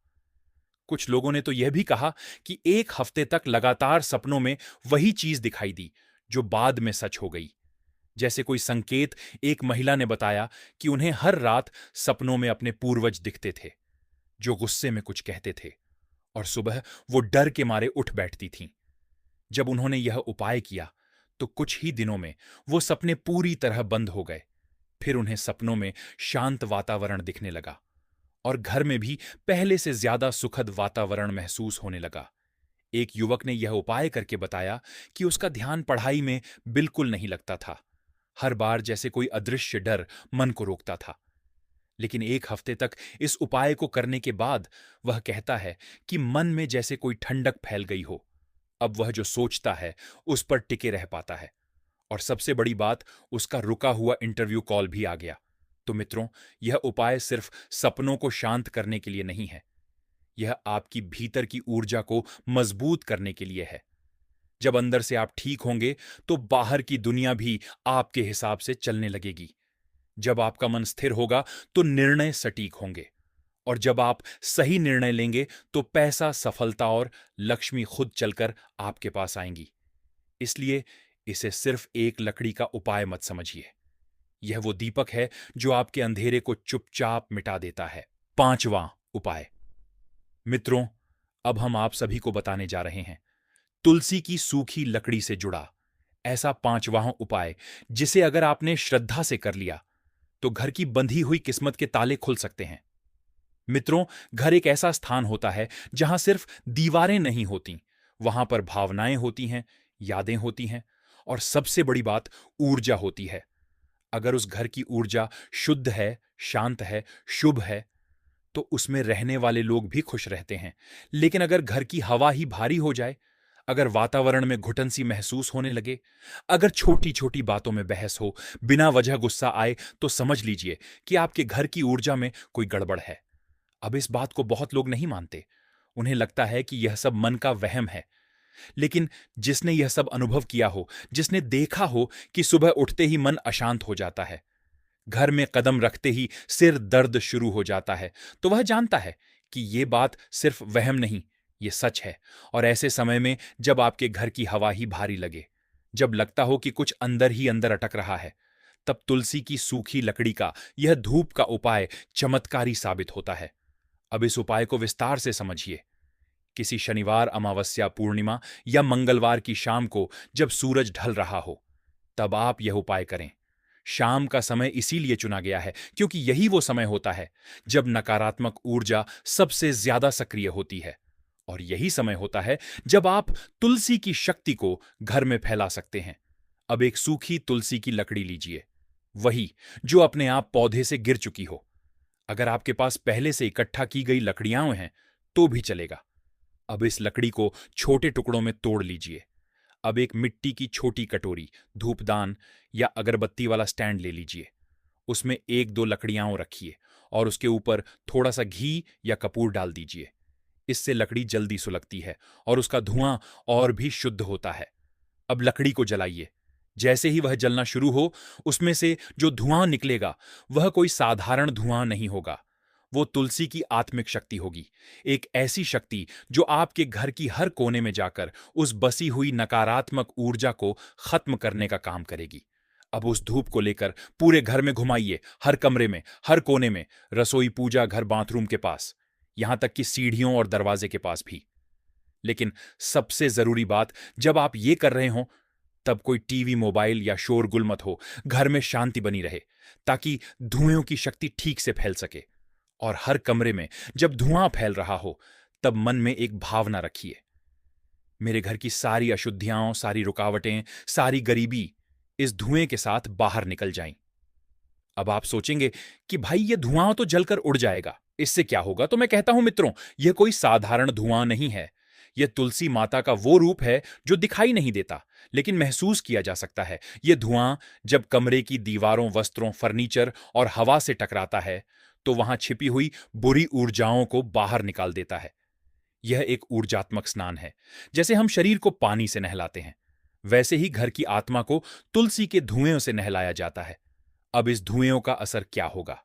कुछ लोगों ने तो यह भी कहा कि एक हफ्ते तक लगातार सपनों में वही चीज दिखाई दी जो बाद में सच हो गई। जैसे कोई संकेत, एक महिला ने बताया कि उन्हें हर रात सपनों में अपने पूर्वज दिखते थे जो गुस्से में कुछ कहते थे और सुबह वो डर के मारे उठ बैठती थीं। जब उन्होंने यह उपाय किया तो कुछ ही दिनों में वो सपने पूरी तरह बंद हो गए। फिर उन्हें सपनों में शांत वातावरण दिखने लगा और घर में भी पहले से ज्यादा सुखद वातावरण महसूस होने लगा। एक युवक ने यह उपाय करके बताया कि उसका ध्यान पढ़ाई में बिल्कुल नहीं लगता था। हर बार जैसे कोई अदृश्य डर मन को रोकता था। लेकिन एक हफ्ते तक इस उपाय को करने के बाद वह कहता है कि मन में जैसे कोई ठंडक फैल गई हो। अब वह जो सोचता है उस पर टिके रह पाता है और सबसे बड़ी बात, उसका रुका हुआ इंटरव्यू कॉल भी आ गया। तो मित्रों, यह उपाय सिर्फ सपनों को शांत करने के लिए नहीं है, यह आपकी भीतर की ऊर्जा को मजबूत करने के लिए है। जब अंदर से आप ठीक होंगे तो बाहर की दुनिया भी आपके हिसाब से चलने लगेगी। जब आपका मन स्थिर होगा तो निर्णय सटीक होंगे और जब आप सही निर्णय लेंगे तो पैसा, सफलता और लक्ष्मी खुद चलकर आपके पास आएंगी। इसलिए इसे सिर्फ एक लकड़ी का उपाय मत समझिए, यह वो दीपक है जो आपके अंधेरे को चुपचाप मिटा देता है। 5वां उपाय। मित्रों, अब हम आप सभी को बताने जा रहे हैं तुलसी की सूखी लकड़ी से जुड़ा ऐसा 5वां उपाय, जिसे अगर आपने श्रद्धा से कर लिया तो घर की बंधी हुई किस्मत के ताले खुल सकते हैं। मित्रों, घर एक ऐसा स्थान होता है जहां सिर्फ दीवारें नहीं होती, वहां पर भावनाएं होती हैं, यादें होती हैं और सबसे बड़ी बात, ऊर्जा होती है। अगर उस घर की ऊर्जा शुद्ध है, शांत है, शुभ है, तो उसमें रहने वाले लोग भी खुश रहते हैं। लेकिन अगर घर की हवा ही भारी हो जाए, अगर वातावरण में घुटन सी महसूस होने लगे, अगर छोटी छोटी बातों में बहस हो, बिना वजह गुस्सा आए, तो समझ लीजिए कि आपके घर की ऊर्जा में कोई गड़बड़ है। अब इस बात को बहुत लोग नहीं मानते, उन्हें लगता है कि यह सब मन का वहम है। लेकिन जिसने यह सब अनुभव किया हो, जिसने देखा हो कि सुबह उठते ही मन अशांत हो जाता है, घर में कदम रखते ही सिर दर्द शुरू हो जाता है, तो वह जानता है कि यह बात सिर्फ वहम नहीं, ये सच है। और ऐसे समय में जब आपके घर की हवा ही भारी लगे, जब लगता हो कि कुछ अंदर ही अंदर अटक रहा है, तब तुलसी की सूखी लकड़ी का यह धूप का उपाय चमत्कारी साबित होता है। अब इस उपाय को विस्तार से समझिए। किसी शनिवार, अमावस्या, पूर्णिमा या मंगलवार की शाम को जब सूरज ढल रहा हो, तब आप यह उपाय करें। शाम का समय इसीलिए चुना गया है क्योंकि यही वो समय होता है जब नकारात्मक ऊर्जा सबसे ज्यादा सक्रिय होती है। और यही समय होता है जब आप तुलसी की शक्ति को घर में फैला सकते हैं। अब एक सूखी तुलसी की लकड़ी लीजिए, वही जो अपने आप पौधे से गिर चुकी हो। अगर आपके पास पहले से इकट्ठा की गई लकड़ियां हैं तो भी चलेगा। अब इस लकड़ी को छोटे टुकड़ों में तोड़ लीजिए। अब एक मिट्टी की छोटी कटोरी, धूपदान या अगरबत्ती वाला स्टैंड ले लीजिए। उसमें एक दो लकड़ियां और रखिए और उसके ऊपर थोड़ा सा घी या कपूर डाल दीजिए। इससे लकड़ी जल्दी सुलगती है और उसका धुआं और भी शुद्ध होता है। अब लकड़ी को जलाइए। जैसे ही वह जलना शुरू हो, उसमें से जो धुआं निकलेगा वह कोई साधारण धुआं नहीं होगा। वो तुलसी की आत्मिक शक्ति होगी, एक ऐसी शक्ति जो आपके घर की हर कोने में जाकर उस बसी हुई नकारात्मक ऊर्जा को खत्म करने का काम करेगी। अब उस धूप को लेकर पूरे घर में घुमाइए, हर कमरे में, हर कोने में, रसोई, पूजा घर, बाथरूम के पास, यहां तक कि सीढ़ियों और दरवाजे के पास भी। लेकिन सबसे जरूरी बात, जब आप ये कर रहे हो तब कोई टीवी, मोबाइल या शोरगुल मत हो। घर में शांति बनी रहे ताकि धुएं की शक्ति ठीक से फैल सके। और हर कमरे में जब धुआं फैल रहा हो तब मन में एक भावना रखिए, मेरे घर की सारी अशुद्धियां, सारी रुकावटें, सारी गरीबी इस धुएं के साथ बाहर निकल जाएं। अब आप सोचेंगे कि भाई ये धुआं तो जलकर उड़ जाएगा, इससे क्या होगा? तो मैं कहता हूं मित्रों, यह कोई साधारण धुआं नहीं है। यह तुलसी माता का वो रूप है जो दिखाई नहीं देता लेकिन महसूस किया जा सकता है। यह धुआं जब कमरे की दीवारों, वस्त्रों, फर्नीचर और हवा से टकराता है तो वहां छिपी हुई बुरी ऊर्जाओं को बाहर निकाल देता है। यह एक ऊर्जात्मक स्नान है। जैसे हम शरीर को पानी से नहलाते हैं, वैसे ही घर की आत्मा को तुलसी के धुएं से नहलाया जाता है। अब इस धुएं का असर क्या होगा?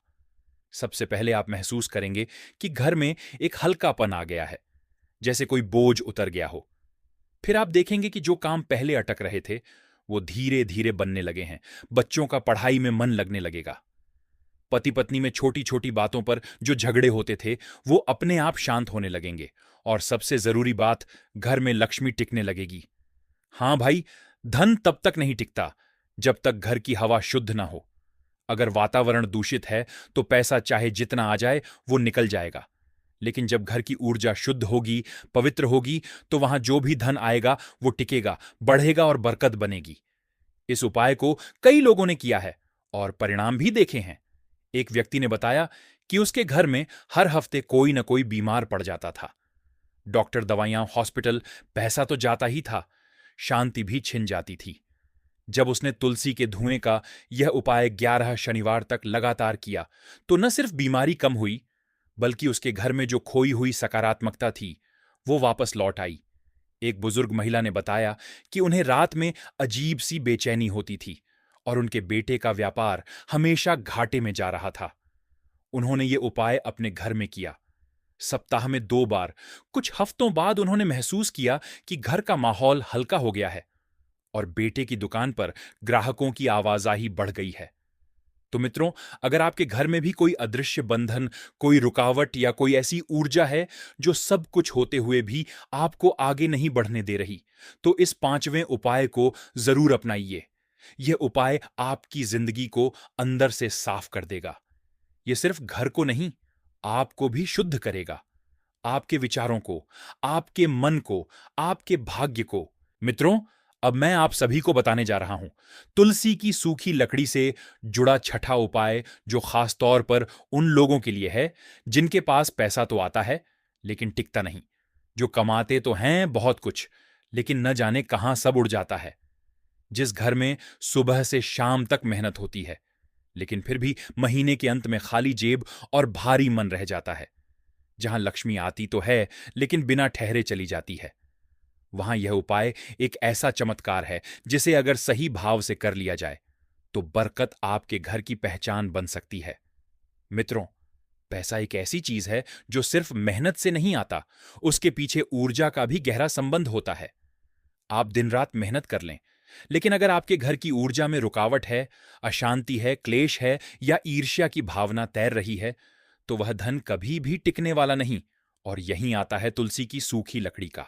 सबसे पहले आप महसूस करेंगे कि घर में एक हल्कापन आ गया है, जैसे कोई बोझ उतर गया हो। फिर आप देखेंगे कि जो काम पहले अटक रहे थे वो धीरे धीरे बनने लगे हैं। बच्चों का पढ़ाई में मन लगने लगेगा। पति पत्नी में छोटी छोटी बातों पर जो झगड़े होते थे वो अपने आप शांत होने लगेंगे। और सबसे जरूरी बात, घर में लक्ष्मी टिकने लगेगी। हां भाई, धन तब तक नहीं टिकता जब तक घर की हवा शुद्ध ना हो। अगर वातावरण दूषित है तो पैसा चाहे जितना आ जाए वो निकल जाएगा। लेकिन जब घर की ऊर्जा शुद्ध होगी, पवित्र होगी, तो वहां जो भी धन आएगा वो टिकेगा, बढ़ेगा और बरकत बनेगी। इस उपाय को कई लोगों ने किया है और परिणाम भी देखे हैं। एक व्यक्ति ने बताया कि उसके घर में हर हफ्ते कोई न कोई बीमार पड़ जाता था। डॉक्टर, दवाइयां, हॉस्पिटल, पैसा तो जाता ही था, शांति भी छिन जाती थी। जब उसने तुलसी के धुएं का यह उपाय 11 शनिवार तक लगातार किया तो न सिर्फ बीमारी कम हुई बल्कि उसके घर में जो खोई हुई सकारात्मकता थी वो वापस लौट आई। एक बुजुर्ग महिला ने बताया कि उन्हें रात में अजीब सी बेचैनी होती थी और उनके बेटे का व्यापार हमेशा घाटे में जा रहा था। उन्होंने ये उपाय अपने घर में किया, सप्ताह में 2 बार। कुछ हफ्तों बाद उन्होंने महसूस किया कि घर का माहौल हल्का हो गया है और बेटे की दुकान पर ग्राहकों की आवाजाही बढ़ गई है। तो मित्रों, अगर आपके घर में भी कोई अदृश्य बंधन, कोई रुकावट या कोई ऐसी ऊर्जा है जो सब कुछ होते हुए भी आपको आगे नहीं बढ़ने दे रही, तो इस 5वें उपाय को जरूर अपनाइए। यह उपाय आपकी जिंदगी को अंदर से साफ कर देगा। यह सिर्फ घर को नहीं, आपको भी शुद्ध करेगा, आपके विचारों को, आपके मन को, आपके भाग्य को। मित्रों, अब मैं आप सभी को बताने जा रहा हूं तुलसी की सूखी लकड़ी से जुड़ा छठा उपाय, जो खास तौर पर उन लोगों के लिए है जिनके पास पैसा तो आता है लेकिन टिकता नहीं, जो कमाते तो हैं बहुत कुछ लेकिन न जाने कहां सब उड़ जाता है। जिस घर में सुबह से शाम तक मेहनत होती है लेकिन फिर भी महीने के अंत में खाली जेब और भारी मन रह जाता है। जहां लक्ष्मी आती तो है लेकिन बिना ठहरे चली जाती है। वहां यह उपाय एक ऐसा चमत्कार है जिसे अगर सही भाव से कर लिया जाए तो बरकत आपके घर की पहचान बन सकती है। मित्रों, पैसा एक ऐसी चीज है जो सिर्फ मेहनत से नहीं आता, उसके पीछे ऊर्जा का भी गहरा संबंध होता है। आप दिन रात मेहनत कर लें, लेकिन अगर आपके घर की ऊर्जा में रुकावट है, अशांति है, क्लेश है या ईर्ष्या की भावना तैर रही है, तो वह धन कभी भी टिकने वाला नहीं। और यहीं आता है तुलसी की सूखी लकड़ी का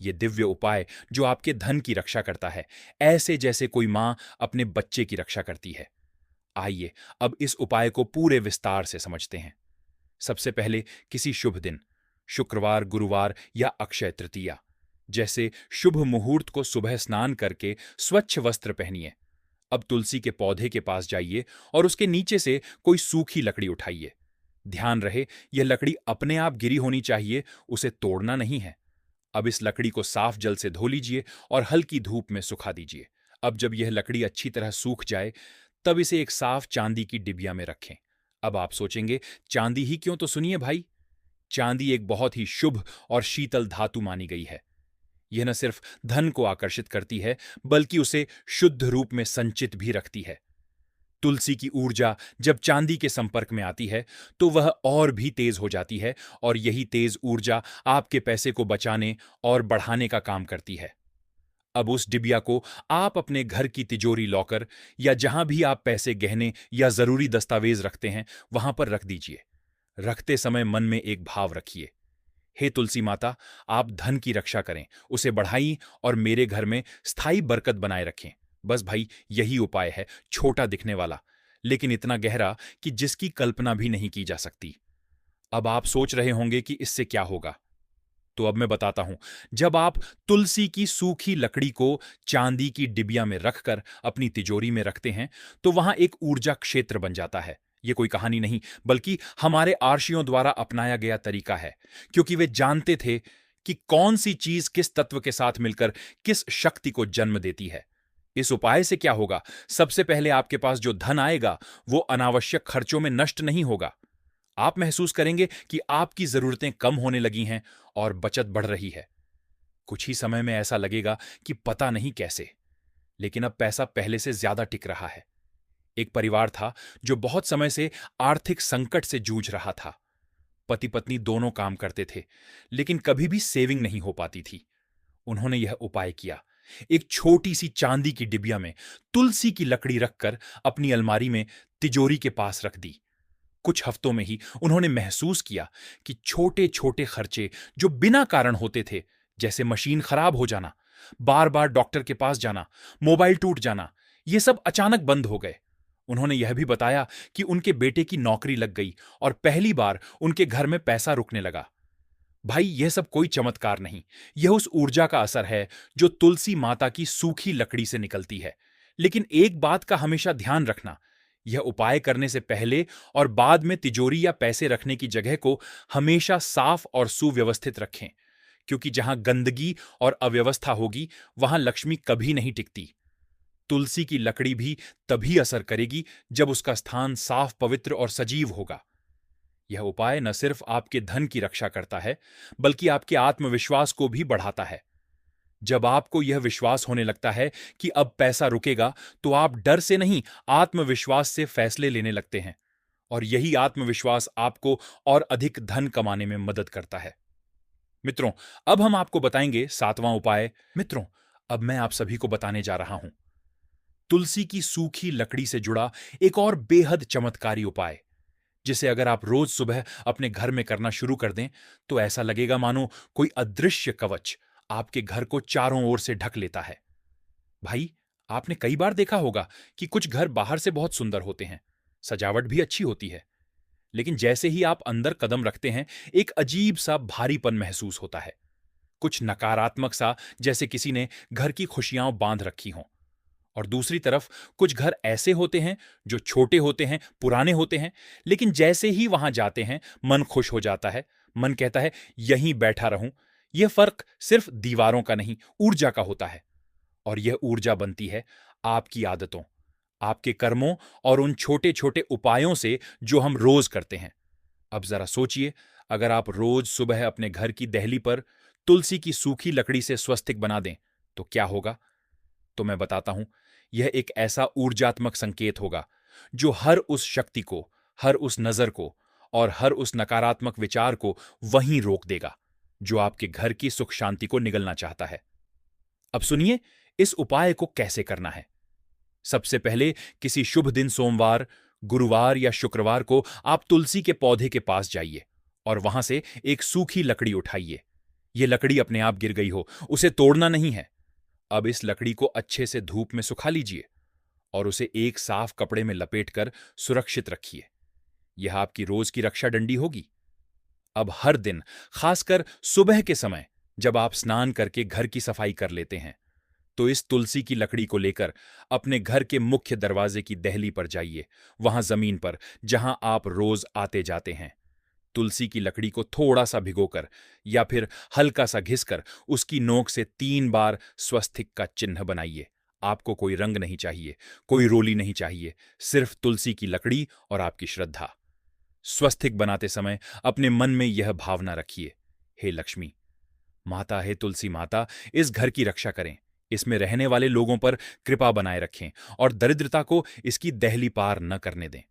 यह दिव्य उपाय जो आपके धन की रक्षा करता है, ऐसे जैसे कोई मां अपने बच्चे की रक्षा करती है। आइए अब इस उपाय को पूरे विस्तार से समझते हैं। सबसे पहले किसी शुभ दिन, शुक्रवार, गुरुवार या अक्षय तृतीया जैसे शुभ मुहूर्त को सुबह स्नान करके स्वच्छ वस्त्र पहनिए। अब तुलसी के पौधे के पास जाइए और उसके नीचे से कोई सूखी लकड़ी उठाइए। ध्यान रहे यह लकड़ी अपने आप गिरी होनी चाहिए, उसे तोड़ना नहीं है। अब इस लकड़ी को साफ जल से धो लीजिए और हल्की धूप में सुखा दीजिए। अब जब यह लकड़ी अच्छी तरह सूख जाए तब इसे एक साफ चांदी की डिबिया में रखें। अब आप सोचेंगे चांदी ही क्यों, तो सुनिए भाई, चांदी एक बहुत ही शुभ और शीतल धातु मानी गई है। यह न सिर्फ धन को आकर्षित करती है बल्कि उसे शुद्ध रूप में संचित भी रखती है। तुलसी की ऊर्जा जब चांदी के संपर्क में आती है तो वह और भी तेज हो जाती है और यही तेज ऊर्जा आपके पैसे को बचाने और बढ़ाने का काम करती है। अब उस डिबिया को आप अपने घर की तिजोरी लॉकर या जहां भी आप पैसे, गहने या जरूरी दस्तावेज रखते हैं वहां पर रख दीजिए। रखते समय मन में एक भाव रखिए, हे तुलसी माता, आप धन की रक्षा करें, उसे बढ़ाई और मेरे घर में स्थायी बरकत बनाए रखें। बस भाई यही उपाय है, छोटा दिखने वाला लेकिन इतना गहरा कि जिसकी कल्पना भी नहीं की जा सकती। अब आप सोच रहे होंगे कि इससे क्या होगा, तो अब मैं बताता हूं। जब आप तुलसी की सूखी लकड़ी को चांदी की डिबिया में रखकर अपनी तिजोरी में रखते हैं तो वहां एक ऊर्जा क्षेत्र बन जाता है। यह कोई कहानी नहीं बल्कि हमारे आर्षियों द्वारा अपनाया गया तरीका है, क्योंकि वे जानते थे कि कौन सी चीज किस तत्व के साथ मिलकर किस शक्ति को जन्म देती है। इस उपाय से क्या होगा, सबसे पहले आपके पास जो धन आएगा वो अनावश्यक खर्चों में नष्ट नहीं होगा। आप महसूस करेंगे कि आपकी जरूरतें कम होने लगी हैं और बचत बढ़ रही है। कुछ ही समय में ऐसा लगेगा कि पता नहीं कैसे, लेकिन अब पैसा पहले से ज्यादा टिक रहा है। एक परिवार था जो बहुत समय से आर्थिक संकट से जूझ रहा था। पति पत्नी दोनों काम करते थे लेकिन कभी भी सेविंग नहीं हो पाती थी। उन्होंने यह उपाय किया, एक छोटी सी चांदी की डिबिया में तुलसी की लकड़ी रखकर अपनी अलमारी में तिजोरी के पास रख दी। कुछ हफ्तों में ही उन्होंने महसूस किया कि छोटे छोटे खर्चे जो बिना कारण होते थे, जैसे मशीन खराब हो जाना, बार बार डॉक्टर के पास जाना, मोबाइल टूट जाना, ये सब अचानक बंद हो गए। उन्होंने यह भी बताया कि उनके बेटे की नौकरी लग गई और पहली बार उनके घर में पैसा रुकने लगा। भाई यह सब कोई चमत्कार नहीं, यह उस ऊर्जा का असर है जो तुलसी माता की सूखी लकड़ी से निकलती है। लेकिन एक बात का हमेशा ध्यान रखना, यह उपाय करने से पहले और बाद में तिजोरी या पैसे रखने की जगह को हमेशा साफ और सुव्यवस्थित रखें, क्योंकि जहां गंदगी और अव्यवस्था होगी वहां लक्ष्मी कभी नहीं टिकती। तुलसी की लकड़ी भी तभी असर करेगी जब उसका स्थान साफ, पवित्र और सजीव होगा। यह उपाय न सिर्फ आपके धन की रक्षा करता है बल्कि आपके आत्मविश्वास को भी बढ़ाता है। जब आपको यह विश्वास होने लगता है कि अब पैसा रुकेगा तो आप डर से नहीं, आत्मविश्वास से फैसले लेने लगते हैं और यही आत्मविश्वास आपको और अधिक धन कमाने में मदद करता है। मित्रों, अब हम आपको बताएंगे 7वां उपाय। मित्रों, अब मैं आप सभी को बताने जा रहा हूं तुलसी की सूखी लकड़ी से जुड़ा एक और बेहद चमत्कारी उपाय, जिसे अगर आप रोज सुबह अपने घर में करना शुरू कर दें तो ऐसा लगेगा मानो कोई अदृश्य कवच आपके घर को चारों ओर से ढक लेता है। भाई, आपने कई बार देखा होगा कि कुछ घर बाहर से बहुत सुंदर होते हैं, सजावट भी अच्छी होती है, लेकिन जैसे ही आप अंदर कदम रखते हैं एक अजीब सा भारीपन महसूस होता है, कुछ नकारात्मक सा, जैसे किसी ने घर की खुशियां बांध रखी हों। और दूसरी तरफ कुछ घर ऐसे होते हैं जो छोटे होते हैं, पुराने होते हैं, लेकिन जैसे ही वहां जाते हैं मन खुश हो जाता है, मन कहता है यहीं बैठा रहूं। यह फर्क सिर्फ दीवारों का नहीं, ऊर्जा का होता है। और यह ऊर्जा बनती है आपकी आदतों, आपके कर्मों और उन छोटे छोटे उपायों से जो हम रोज करते हैं। अब जरा सोचिए, अगर आप रोज सुबह अपने घर की देहली पर तुलसी की सूखी लकड़ी से स्वस्तिक बना दें तो क्या होगा। तो मैं बताता हूं, यह एक ऐसा ऊर्जात्मक संकेत होगा जो हर उस शक्ति को, हर उस नजर को और हर उस नकारात्मक विचार को वहीं रोक देगा जो आपके घर की सुख शांति को निगलना चाहता है। अब सुनिए इस उपाय को कैसे करना है। सबसे पहले किसी शुभ दिन, सोमवार, गुरुवार या शुक्रवार को आप तुलसी के पौधे के पास जाइए और वहां से एक सूखी लकड़ी उठाइए। यह लकड़ी अपने आप गिर गई हो, उसे तोड़ना नहीं है। अब इस लकड़ी को अच्छे से धूप में सुखा लीजिए और उसे एक साफ कपड़े में लपेटकर सुरक्षित रखिए। यह आपकी रोज की रक्षा डंडी होगी। अब हर दिन, खासकर सुबह के समय जब आप स्नान करके घर की सफाई कर लेते हैं, तो इस तुलसी की लकड़ी को लेकर अपने घर के मुख्य दरवाजे की देहली पर जाइए। वहां जमीन पर, जहां आप रोज आते जाते हैं, तुलसी की लकड़ी को थोड़ा सा भिगोकर या फिर हल्का सा घिसकर उसकी नोक से 3 बार स्वस्तिक का चिन्ह बनाइए। आपको कोई रंग नहीं चाहिए, कोई रोली नहीं चाहिए, सिर्फ तुलसी की लकड़ी और आपकी श्रद्धा। स्वस्तिक बनाते समय अपने मन में यह भावना रखिए, हे लक्ष्मी माता, हे तुलसी माता, इस घर की रक्षा करें, इसमें रहने वाले लोगों पर कृपा बनाए रखें और दरिद्रता को इसकी देहली पार न करने दें।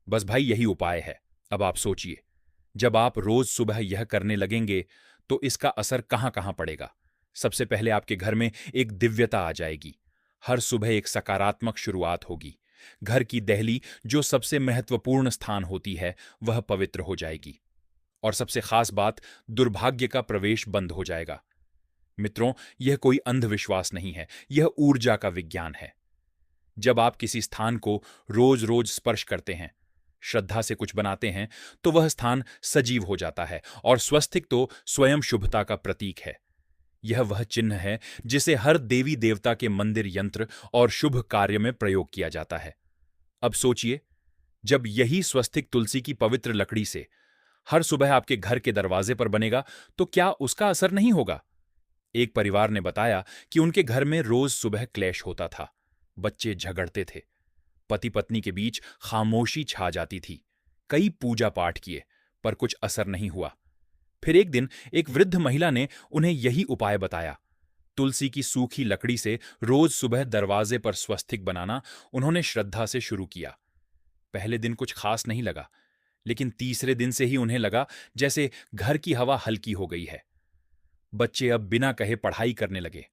बस भाई, यही उपाय है। अब आप सोचिए, जब आप रोज सुबह यह करने लगेंगे तो इसका असर कहां कहां पड़ेगा। सबसे पहले आपके घर में एक दिव्यता आ जाएगी। हर सुबह एक सकारात्मक शुरुआत होगी। घर की देहली, जो सबसे महत्वपूर्ण स्थान होती है, वह पवित्र हो जाएगी। और सबसे खास बात, दुर्भाग्य का प्रवेश बंद हो जाएगा। मित्रों, यह कोई अंधविश्वास नहीं है, यह ऊर्जा का विज्ञान है। जब आप किसी स्थान को रोज रोज स्पर्श करते हैं, श्रद्धा से कुछ बनाते हैं, तो वह स्थान सजीव हो जाता है। और स्वस्तिक तो स्वयं शुभता का प्रतीक है। यह वह चिन्ह है जिसे हर देवी देवता के मंदिर, यंत्र और शुभ कार्य में प्रयोग किया जाता है। अब सोचिए, जब यही स्वस्तिक तुलसी की पवित्र लकड़ी से हर सुबह आपके घर के दरवाजे पर बनेगा, तो क्या उसका असर नहीं होगा। एक परिवार ने बताया कि उनके घर में रोज सुबह क्लेश होता था। बच्चे झगड़ते थे, पति पत्नी के बीच खामोशी छा जाती थी। कई पूजा पाठ किए, पर कुछ असर नहीं हुआ। फिर एक दिन एक वृद्ध महिला ने उन्हें यही उपाय बताया। तुलसी की सूखी लकड़ी से रोज सुबह दरवाजे पर स्वस्तिक बनाना उन्होंने श्रद्धा से शुरू किया। पहले दिन कुछ खास नहीं लगा, लेकिन तीसरे दिन से ही उन्हें लगा जैसे घर की हवा हल्की हो गई है। बच्चे अब बिना कहे पढ़ाई करने लगे,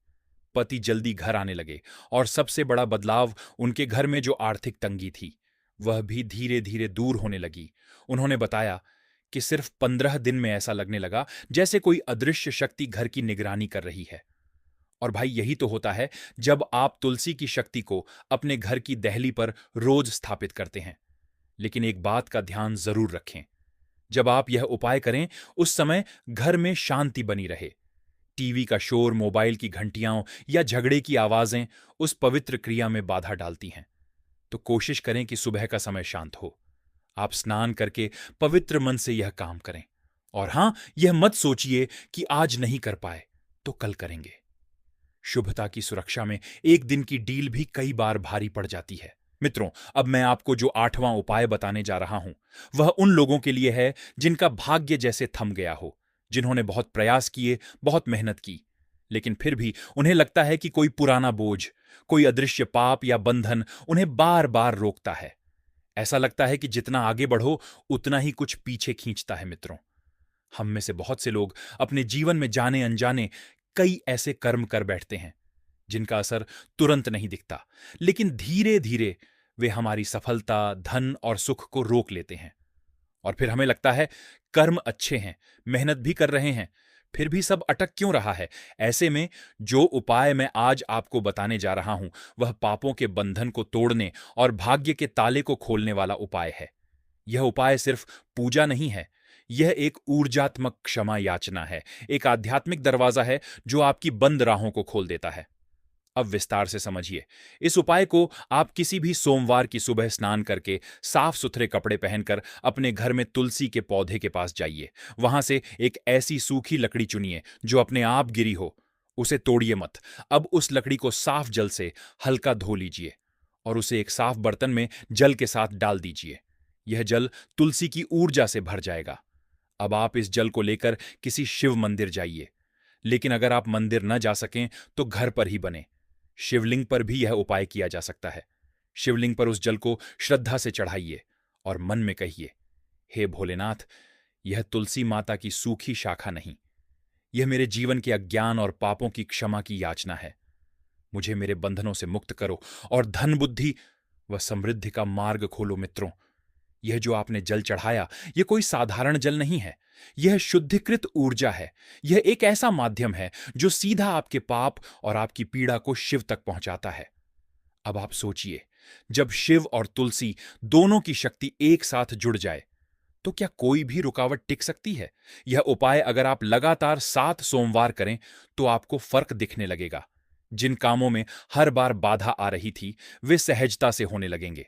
पति जल्दी घर आने लगे, और सबसे बड़ा बदलाव, उनके घर में जो आर्थिक तंगी थी, वह भी धीरे धीरे दूर होने लगी। उन्होंने बताया कि सिर्फ 15 दिन में ऐसा लगने लगा जैसे कोई अदृश्य शक्ति घर की निगरानी कर रही है। और भाई, यही तो होता है जब आप तुलसी की शक्ति को अपने घर की देहली पर रोज स्थापित करते हैं। लेकिन एक बात का ध्यान जरूर रखें, जब आप यह उपाय करें, उस समय घर में शांति बनी रहे। टीवी का शोर, मोबाइल की घंटियां या झगड़े की आवाजें उस पवित्र क्रिया में बाधा डालती हैं। तो कोशिश करें कि सुबह का समय शांत हो। आप स्नान करके पवित्र मन से यह काम करें। और हां, यह मत सोचिए कि आज नहीं कर पाए तो कल करेंगे। शुभता की सुरक्षा में एक दिन की डील भी कई बार भारी पड़ जाती है। मित्रों, अब मैं आपको जो 8वां उपाय बताने जा रहा हूं, वह उन लोगों के लिए है जिनका भाग्य जैसे थम गया हो, जिन्होंने बहुत प्रयास किए, बहुत मेहनत की, लेकिन फिर भी उन्हें लगता है कि कोई पुराना बोझ, कोई अदृश्य पाप या बंधन उन्हें बार बार रोकता है। ऐसा लगता है कि जितना आगे बढ़ो, उतना ही कुछ पीछे खींचता है। मित्रों, हम में से बहुत से लोग अपने जीवन में जाने अनजाने कई ऐसे कर्म कर बैठते हैं जिनका असर तुरंत नहीं दिखता, लेकिन धीरे धीरे वे हमारी सफलता, धन और सुख को रोक लेते हैं। और फिर हमें लगता है कर्म अच्छे हैं, मेहनत भी कर रहे हैं, फिर भी सब अटक क्यों रहा है। ऐसे में जो उपाय मैं आज आपको बताने जा रहा हूं, वह पापों के बंधन को तोड़ने और भाग्य के ताले को खोलने वाला उपाय है। यह उपाय सिर्फ पूजा नहीं है, यह एक ऊर्जात्मक क्षमा याचना है, एक आध्यात्मिक दरवाजा है जो आपकी बंद राहों को खोल देता है। अब विस्तार से समझिए। इस उपाय को आप किसी भी सोमवार की सुबह स्नान करके साफ सुथरे कपड़े पहनकर अपने घर में तुलसी के पौधे के पास जाइए। वहां से एक ऐसी सूखी लकड़ी चुनिए जो अपने आप गिरी हो। उसे तोड़िए मत। अब उस लकड़ी को साफ जल से हल्का धो लीजिए और उसे एक साफ बर्तन में जल के साथ डाल दीजिए। यह जल तुलसी की ऊर्जा से भर जाएगा। अब आप इस जल को लेकर किसी शिव मंदिर जाइए, लेकिन अगर आप मंदिर न जा सकें तो घर पर ही बने। शिवलिंग पर भी यह उपाय किया जा सकता है। शिवलिंग पर उस जल को श्रद्धा से चढ़ाइए और मन में कहिए, हे भोलेनाथ, यह तुलसी माता की सूखी शाखा नहीं, यह मेरे जीवन के अज्ञान और पापों की क्षमा की याचना है। मुझे मेरे बंधनों से मुक्त करो और धन, बुद्धि व समृद्धि का मार्ग खोलो। मित्रों, यह जो आपने जल चढ़ाया, यह कोई साधारण जल नहीं है, यह शुद्धिकृत ऊर्जा है। यह एक ऐसा माध्यम है जो सीधा आपके पाप और आपकी पीड़ा को शिव तक पहुंचाता है। अब आप सोचिए, जब शिव और तुलसी दोनों की शक्ति एक साथ जुड़ जाए तो क्या कोई भी रुकावट टिक सकती है? यह उपाय अगर आप लगातार 7 सोमवार करें तो आपको फर्क दिखने लगेगा। जिन कामों में हर बार बाधा आ रही थी वे सहजता से होने लगेंगे।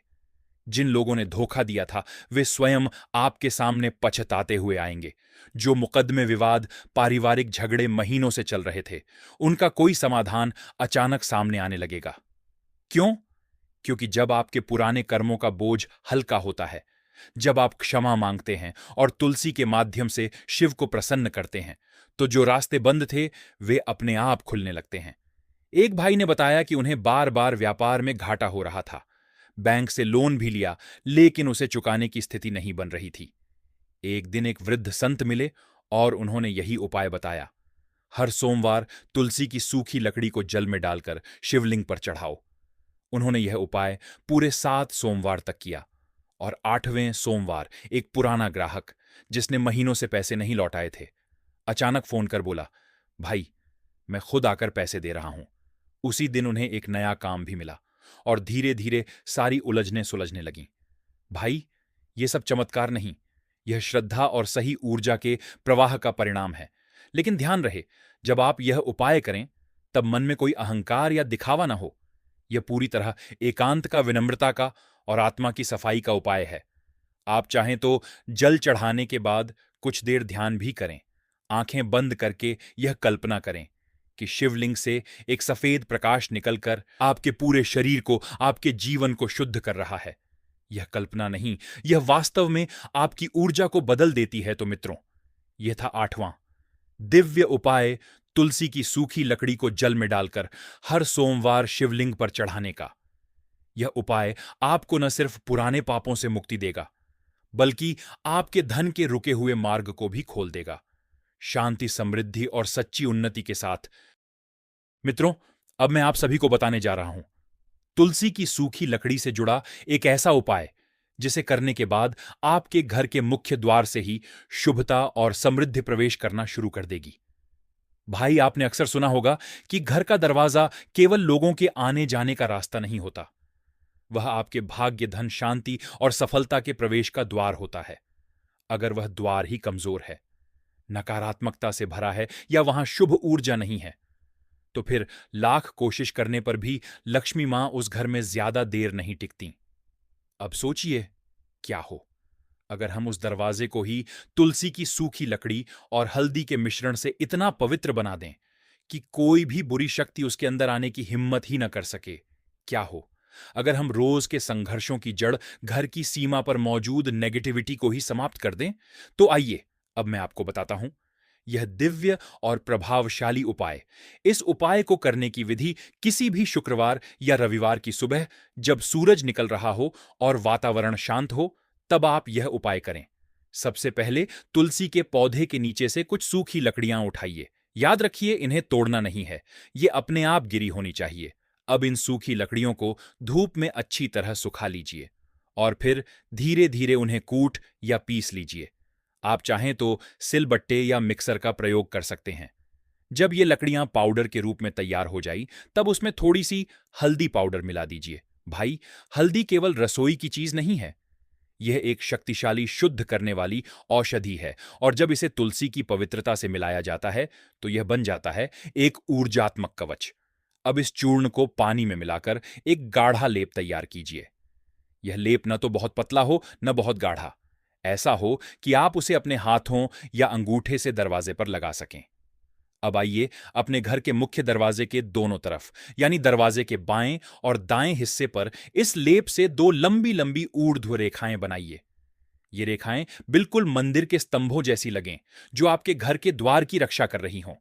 जिन लोगों ने धोखा दिया था वे स्वयं आपके सामने पछताते हुए आएंगे। जो मुकदमे विवाद पारिवारिक झगड़े महीनों से चल रहे थे उनका कोई समाधान अचानक सामने आने लगेगा। क्यों? क्योंकि जब आपके पुराने कर्मों का बोझ हल्का होता है, जब आप क्षमा मांगते हैं और तुलसी के माध्यम से शिव को प्रसन्न करते हैं, तो जो रास्ते बंद थे वे अपने आप खुलने लगते हैं। एक भाई ने बताया कि उन्हें बार बार व्यापार में घाटा हो रहा था। बैंक से लोन भी लिया लेकिन उसे चुकाने की स्थिति नहीं बन रही थी। एक दिन एक वृद्ध संत मिले और उन्होंने यही उपाय बताया। हर सोमवार तुलसी की सूखी लकड़ी को जल में डालकर शिवलिंग पर चढ़ाओ। उन्होंने यह उपाय पूरे 7 सोमवार तक किया और 8वें सोमवार एक पुराना ग्राहक जिसने महीनों से पैसे नहीं लौटाए थे अचानक फोन कर बोला, भाई मैं खुद आकर पैसे दे रहा हूं। उसी दिन उन्हें एक नया काम भी मिला और धीरे धीरे सारी उलझने सुलझने लगीं। भाई, ये सब चमत्कार नहीं, यह श्रद्धा और सही ऊर्जा के प्रवाह का परिणाम है। लेकिन ध्यान रहे, जब आप यह उपाय करें तब मन में कोई अहंकार या दिखावा ना हो। यह पूरी तरह एकांत का, विनम्रता का और आत्मा की सफाई का उपाय है। आप चाहें तो जल चढ़ाने के बाद कुछ देर ध्यान भी करें। आंखें बंद करके यह कल्पना करें कि शिवलिंग से एक सफेद प्रकाश निकलकर आपके पूरे शरीर को, आपके जीवन को शुद्ध कर रहा है। यह कल्पना नहीं, यह वास्तव में आपकी ऊर्जा को बदल देती है। तो मित्रों, यह था 8वां दिव्य उपाय, तुलसी की सूखी लकड़ी को जल में डालकर हर सोमवार शिवलिंग पर चढ़ाने का। यह उपाय आपको न सिर्फ पुराने पापों से मुक्ति देगा बल्कि आपके धन के रुके हुए मार्ग को भी खोल देगा, शांति, समृद्धि और सच्ची उन्नति के साथ। मित्रों, अब मैं आप सभी को बताने जा रहा हूं तुलसी की सूखी लकड़ी से जुड़ा एक ऐसा उपाय जिसे करने के बाद आपके घर के मुख्य द्वार से ही शुभता और समृद्धि प्रवेश करना शुरू कर देगी। भाई, आपने अक्सर सुना होगा कि घर का दरवाजा केवल लोगों के आने जाने का रास्ता नहीं होता, वह आपके भाग्य, धन, शांति और सफलता के प्रवेश का द्वार होता है। अगर वह द्वार ही कमजोर है, नकारात्मकता से भरा है या वहां शुभ ऊर्जा नहीं है, तो फिर लाख कोशिश करने पर भी लक्ष्मी मां उस घर में ज्यादा देर नहीं टिकती। अब सोचिए क्या हो अगर हम उस दरवाजे को ही तुलसी की सूखी लकड़ी और हल्दी के मिश्रण से इतना पवित्र बना दें कि कोई भी बुरी शक्ति उसके अंदर आने की हिम्मत ही न कर सके। क्या हो अगर हम रोज के संघर्षों की जड़, घर की सीमा पर मौजूद नेगेटिविटी को ही समाप्त कर दें? तो आइए अब मैं आपको बताता हूं यह दिव्य और प्रभावशाली उपाय। इस उपाय को करने की विधि किसी भी शुक्रवार या रविवार की सुबह, जब सूरज निकल रहा हो और वातावरण शांत हो, तब आप यह उपाय करें। सबसे पहले तुलसी के पौधे के नीचे से कुछ सूखी लकड़ियां उठाइए। याद रखिए, इन्हें तोड़ना नहीं है, ये अपने आप गिरी होनी चाहिए। अब इन सूखी लकड़ियों को धूप में अच्छी तरह सुखा लीजिए और फिर धीरे धीरे उन्हें कूट या पीस लीजिए। आप चाहें तो सिलबट्टे या मिक्सर का प्रयोग कर सकते हैं। जब ये लकड़ियां पाउडर के रूप में तैयार हो जाई, तब उसमें थोड़ी सी हल्दी पाउडर मिला दीजिए। भाई, हल्दी केवल रसोई की चीज नहीं है, यह एक शक्तिशाली शुद्ध करने वाली औषधि है और जब इसे तुलसी की पवित्रता से मिलाया जाता है तो यह बन जाता है एक ऊर्जात्मक कवच। अब इस चूर्ण को पानी में मिलाकर एक गाढ़ा लेप तैयार कीजिए। यह लेप न तो बहुत पतला हो न बहुत गाढ़ा, ऐसा हो कि आप उसे अपने हाथों या अंगूठे से दरवाजे पर लगा सकें। अब आइए अपने घर के मुख्य दरवाजे के दोनों तरफ, यानी दरवाजे के बाएं और दाएं हिस्से पर इस लेप से 2 लंबी लंबी ऊर्ध्व रेखाएं बनाइए। ये रेखाएं बिल्कुल मंदिर के स्तंभों जैसी लगें, जो आपके घर के द्वार की रक्षा कर रही हों।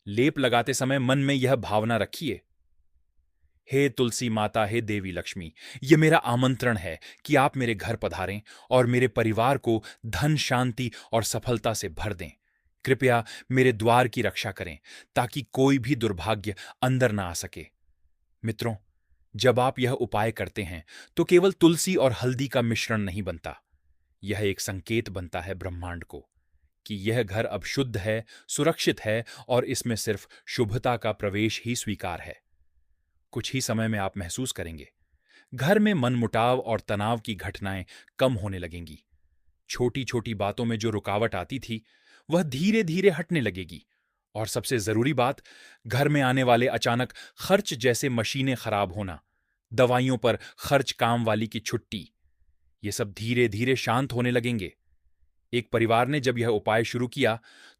लेप लगाते समय मन में यह भावना रखिए, हे तुलसी माता, हे देवी लक्ष्मी, ये मेरा आमंत्रण है कि आप मेरे घर पधारें और मेरे परिवार को धन, शांति और सफलता से भर दें। कृपया मेरे द्वार की रक्षा करें ताकि कोई भी दुर्भाग्य अंदर ना आ सके। मित्रों, जब आप यह उपाय करते हैं तो केवल तुलसी और हल्दी का मिश्रण नहीं बनता, यह एक संकेत बनता है ब्रह्मांड को कि यह घर अब शुद्ध है, सुरक्षित है और इसमें सिर्फ शुभता का प्रवेश ही स्वीकार है। कुछ ही समय में आप महसूस करेंगे घर में मनमुटाव और तनाव की घटनाएं कम होने लगेंगी। छोटी छोटी बातों में जो रुकावट आती थी वह धीरे धीरे हटने लगेगी। और सबसे जरूरी बात, घर में आने वाले अचानक खर्च जैसे मशीनें खराब होना, दवाइयों पर खर्च काम वाली की छुट्टी, ये सब धीरे धीरे शांत होने लगेंगे। एक परिवार ने जब यह उपाय शुरू किया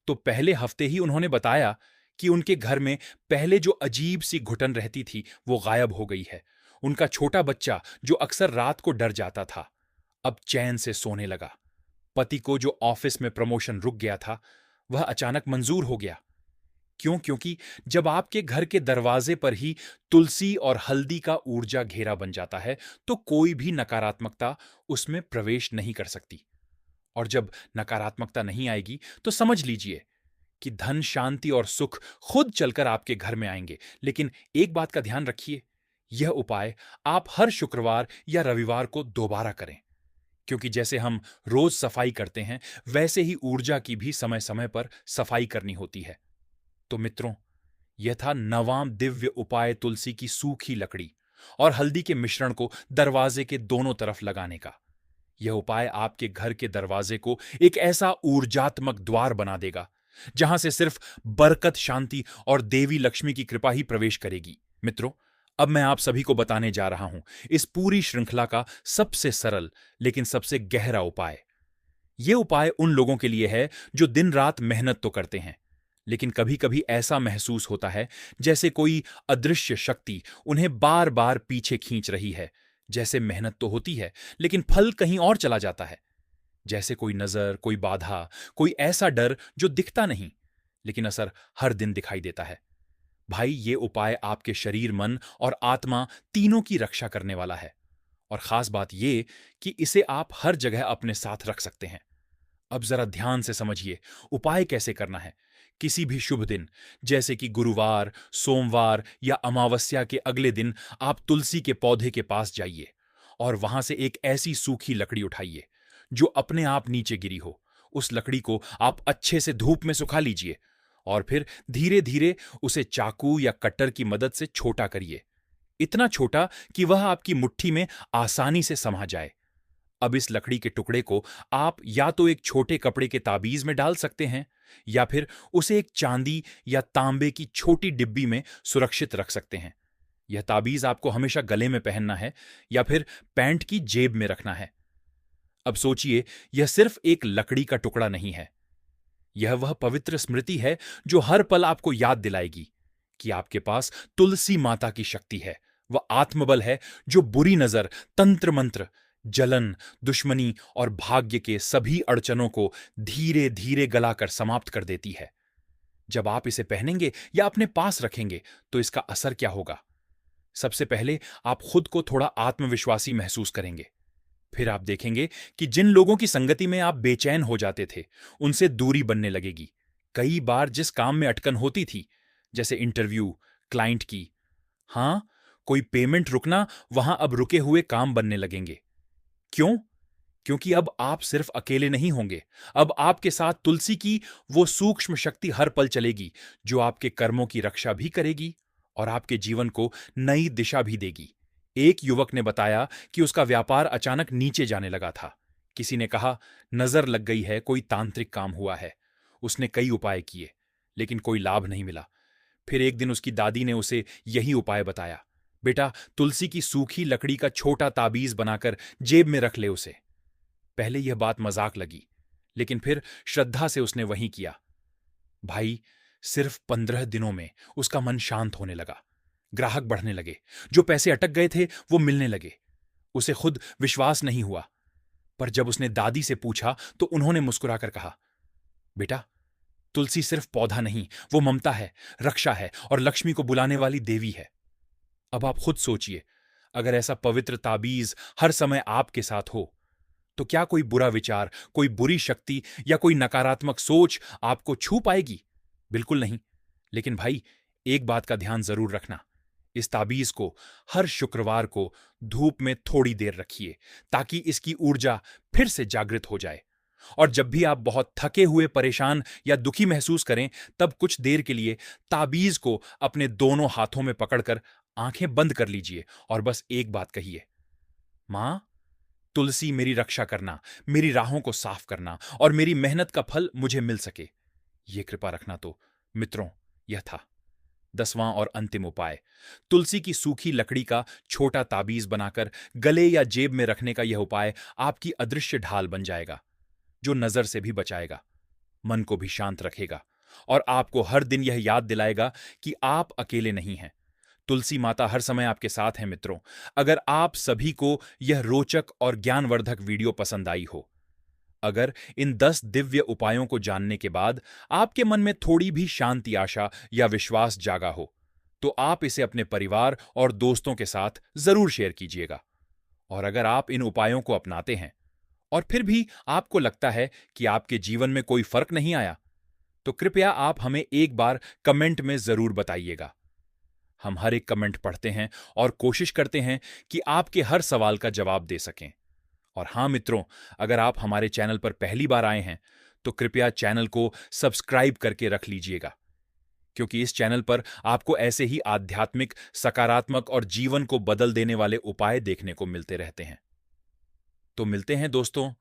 तो पहले हफ्ते ही उन्होंने बताया कि उनके घर में पहले जो अजीब सी घुटन रहती थी वो गायब हो गई है। उनका छोटा बच्चा जो अक्सर रात को डर जाता था अब चैन से सोने लगा। पति को जो ऑफिस में प्रमोशन रुक गया था वह अचानक मंजूर हो गया। क्यों? क्योंकि जब आपके घर के दरवाजे पर ही तुलसी और हल्दी का ऊर्जा घेरा बन जाता है तो कोई भी नकारात्मकता उसमें प्रवेश नहीं कर सकती। और जब नकारात्मकता नहीं आएगी तो समझ लीजिए कि धन, शांति और सुख खुद चलकर आपके घर में आएंगे। लेकिन एक बात का ध्यान रखिए, यह उपाय आप हर शुक्रवार या रविवार को दोबारा करें, क्योंकि जैसे हम रोज सफाई करते हैं वैसे ही ऊर्जा की भी समय समय पर सफाई करनी होती है। तो मित्रों, यह था नवाम दिव्य उपाय तुलसी की सूखी लकड़ी और हल्दी के मिश्रण को दरवाजे के दोनों तरफ लगाने का। यह उपाय आपके घर के दरवाजे को एक ऐसा ऊर्जात्मक द्वार बना देगा जहां से सिर्फ बरकत, शांति और देवी लक्ष्मी की कृपा ही प्रवेश करेगी। मित्रों, अब मैं आप सभी को बताने जा रहा हूं इस पूरी श्रृंखला का सबसे सरल लेकिन सबसे गहरा उपाय। यह उपाय उन लोगों के लिए है जो दिन रात मेहनत तो करते हैं, लेकिन कभी कभी ऐसा महसूस होता है जैसे कोई अदृश्य शक्ति उन्हें बार बार पीछे खींच रही है। जैसे मेहनत तो होती है लेकिन फल कहीं और चला जाता है। जैसे कोई नजर, कोई बाधा, कोई ऐसा डर जो दिखता नहीं लेकिन असर हर दिन दिखाई देता है। भाई, ये उपाय आपके शरीर, मन और आत्मा तीनों की रक्षा करने वाला है। और खास बात ये कि इसे आप हर जगह अपने साथ रख सकते हैं। अब जरा ध्यान से समझिए उपाय कैसे करना है। किसी भी शुभ दिन जैसे कि गुरुवार, सोमवार या अमावस्या के अगले दिन आप तुलसी के पौधे के पास जाइए और वहां से एक ऐसी सूखी लकड़ी उठाइए जो अपने आप नीचे गिरी हो। उस लकड़ी को आप अच्छे से धूप में सुखा लीजिए और फिर धीरे धीरे उसे चाकू या कटर की मदद से छोटा करिए, इतना छोटा कि वह आपकी मुट्ठी में आसानी से समा जाए। अब इस लकड़ी के टुकड़े को आप या तो एक छोटे कपड़े के ताबीज में डाल सकते हैं या फिर उसे एक चांदी या तांबे की छोटी डिब्बी में सुरक्षित रख सकते हैं। यह ताबीज आपको हमेशा गले में पहनना है या फिर पैंट की जेब में रखना है। अब सोचिए, यह सिर्फ एक लकड़ी का टुकड़ा नहीं है, यह वह पवित्र स्मृति है जो हर पल आपको याद दिलाएगी कि आपके पास तुलसी माता की शक्ति है। वह आत्मबल है जो बुरी नजर, तंत्र मंत्र, जलन, दुश्मनी और भाग्य के सभी अड़चनों को धीरे धीरे गलाकर समाप्त कर देती है। जब आप इसे पहनेंगे या अपने पास रखेंगे तो इसका असर क्या होगा? सबसे पहले आप खुद को थोड़ा आत्मविश्वासी महसूस करेंगे। फिर आप देखेंगे कि जिन लोगों की संगति में आप बेचैन हो जाते थे उनसे दूरी बनने लगेगी। कई बार जिस काम में अटकन होती थी, जैसे इंटरव्यू, क्लाइंट की, हां, कोई पेमेंट रुकना, वहां अब रुके हुए काम बनने लगेंगे। क्यों? क्योंकि अब आप सिर्फ अकेले नहीं होंगे। अब आपके साथ तुलसी की वो सूक्ष्म शक्ति हर पल चलेगी जो आपके कर्मों की रक्षा भी करेगी और आपके जीवन को नई दिशा भी देगी। एक युवक ने बताया कि उसका व्यापार अचानक नीचे जाने लगा था। किसी ने कहा नजर लग गई है, कोई तांत्रिक काम हुआ है। उसने कई उपाय किए लेकिन कोई लाभ नहीं मिला। फिर एक दिन उसकी दादी ने उसे यही उपाय बताया, बेटा, तुलसी की सूखी लकड़ी का छोटा ताबीज बनाकर जेब में रख ले उसे। पहले यह बात मजाक लगी लेकिन फिर श्रद्धा से उसने वही किया। भाई, सिर्फ 15 दिनों में उसका मन शांत होने लगा। ग्राहक बढ़ने लगे, जो पैसे अटक गए थे वो मिलने लगे। उसे खुद विश्वास नहीं हुआ, पर जब उसने दादी से पूछा तो उन्होंने मुस्कुराकर कहा, बेटा, तुलसी सिर्फ पौधा नहीं, वो ममता है, रक्षा है और लक्ष्मी को बुलाने वाली देवी है। अब आप खुद सोचिए, अगर ऐसा पवित्र ताबीज हर समय आपके साथ हो तो क्या कोई बुरा विचार, कोई बुरी शक्ति या कोई नकारात्मक सोच आपको छू पाएगी? बिल्कुल नहीं। लेकिन भाई, एक बात का ध्यान जरूर रखना, इस ताबीज को हर शुक्रवार को धूप में थोड़ी देर रखिए ताकि इसकी ऊर्जा फिर से जागृत हो जाए। और जब भी आप बहुत थके हुए, परेशान या दुखी महसूस करें तब कुछ देर के लिए ताबीज को अपने दोनों हाथों में पकड़कर आंखें बंद कर लीजिए और बस एक बात कहिए, मां, तुलसी मेरी रक्षा करना, मेरी राहों को साफ करना और मेरी मेहनत का फल मुझे मिल सके, ये कृपा रखना। तो मित्रों, यह था 10वां और अंतिम उपाय। तुलसी की सूखी लकड़ी का छोटा ताबीज बनाकर गले या जेब में रखने का यह उपाय आपकी अदृश्य ढाल बन जाएगा, जो नजर से भी बचाएगा, मन को भी शांत रखेगा और आपको हर दिन यह याद दिलाएगा कि आप अकेले नहीं हैं। तुलसी माता हर समय आपके साथ हैं मित्रों। अगर आप सभी को यह रोचक और ज्ञानवर्धक वीडियो पसंद आई हो, अगर इन 10 दिव्य उपायों को जानने के बाद आपके मन में थोड़ी भी शांति, आशा या विश्वास जागा हो, तो आप इसे अपने परिवार और दोस्तों के साथ जरूर शेयर कीजिएगा। और अगर आप इन उपायों को अपनाते हैं और फिर भी आपको लगता है कि आपके जीवन में कोई फर्क नहीं आया, तो कृपया आप हमें एक बार कमेंट में जरूर बताइएगा। हम हर एक कमेंट पढ़ते हैं और कोशिश करते हैं कि आपके हर सवाल का जवाब दे सकें। और हां मित्रों, अगर आप हमारे चैनल पर पहली बार आए हैं, तो कृपया चैनल को सब्सक्राइब करके रख लीजिएगा, क्योंकि इस चैनल पर आपको ऐसे ही आध्यात्मिक, सकारात्मक और जीवन को बदल देने वाले उपाय देखने को मिलते रहते हैं। तो मिलते हैं दोस्तों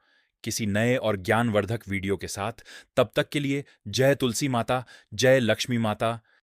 किसी नए और ज्ञानवर्धक वीडियो के साथ। तब तक के लिए जय तुलसी माता, जय लक्ष्मी माता,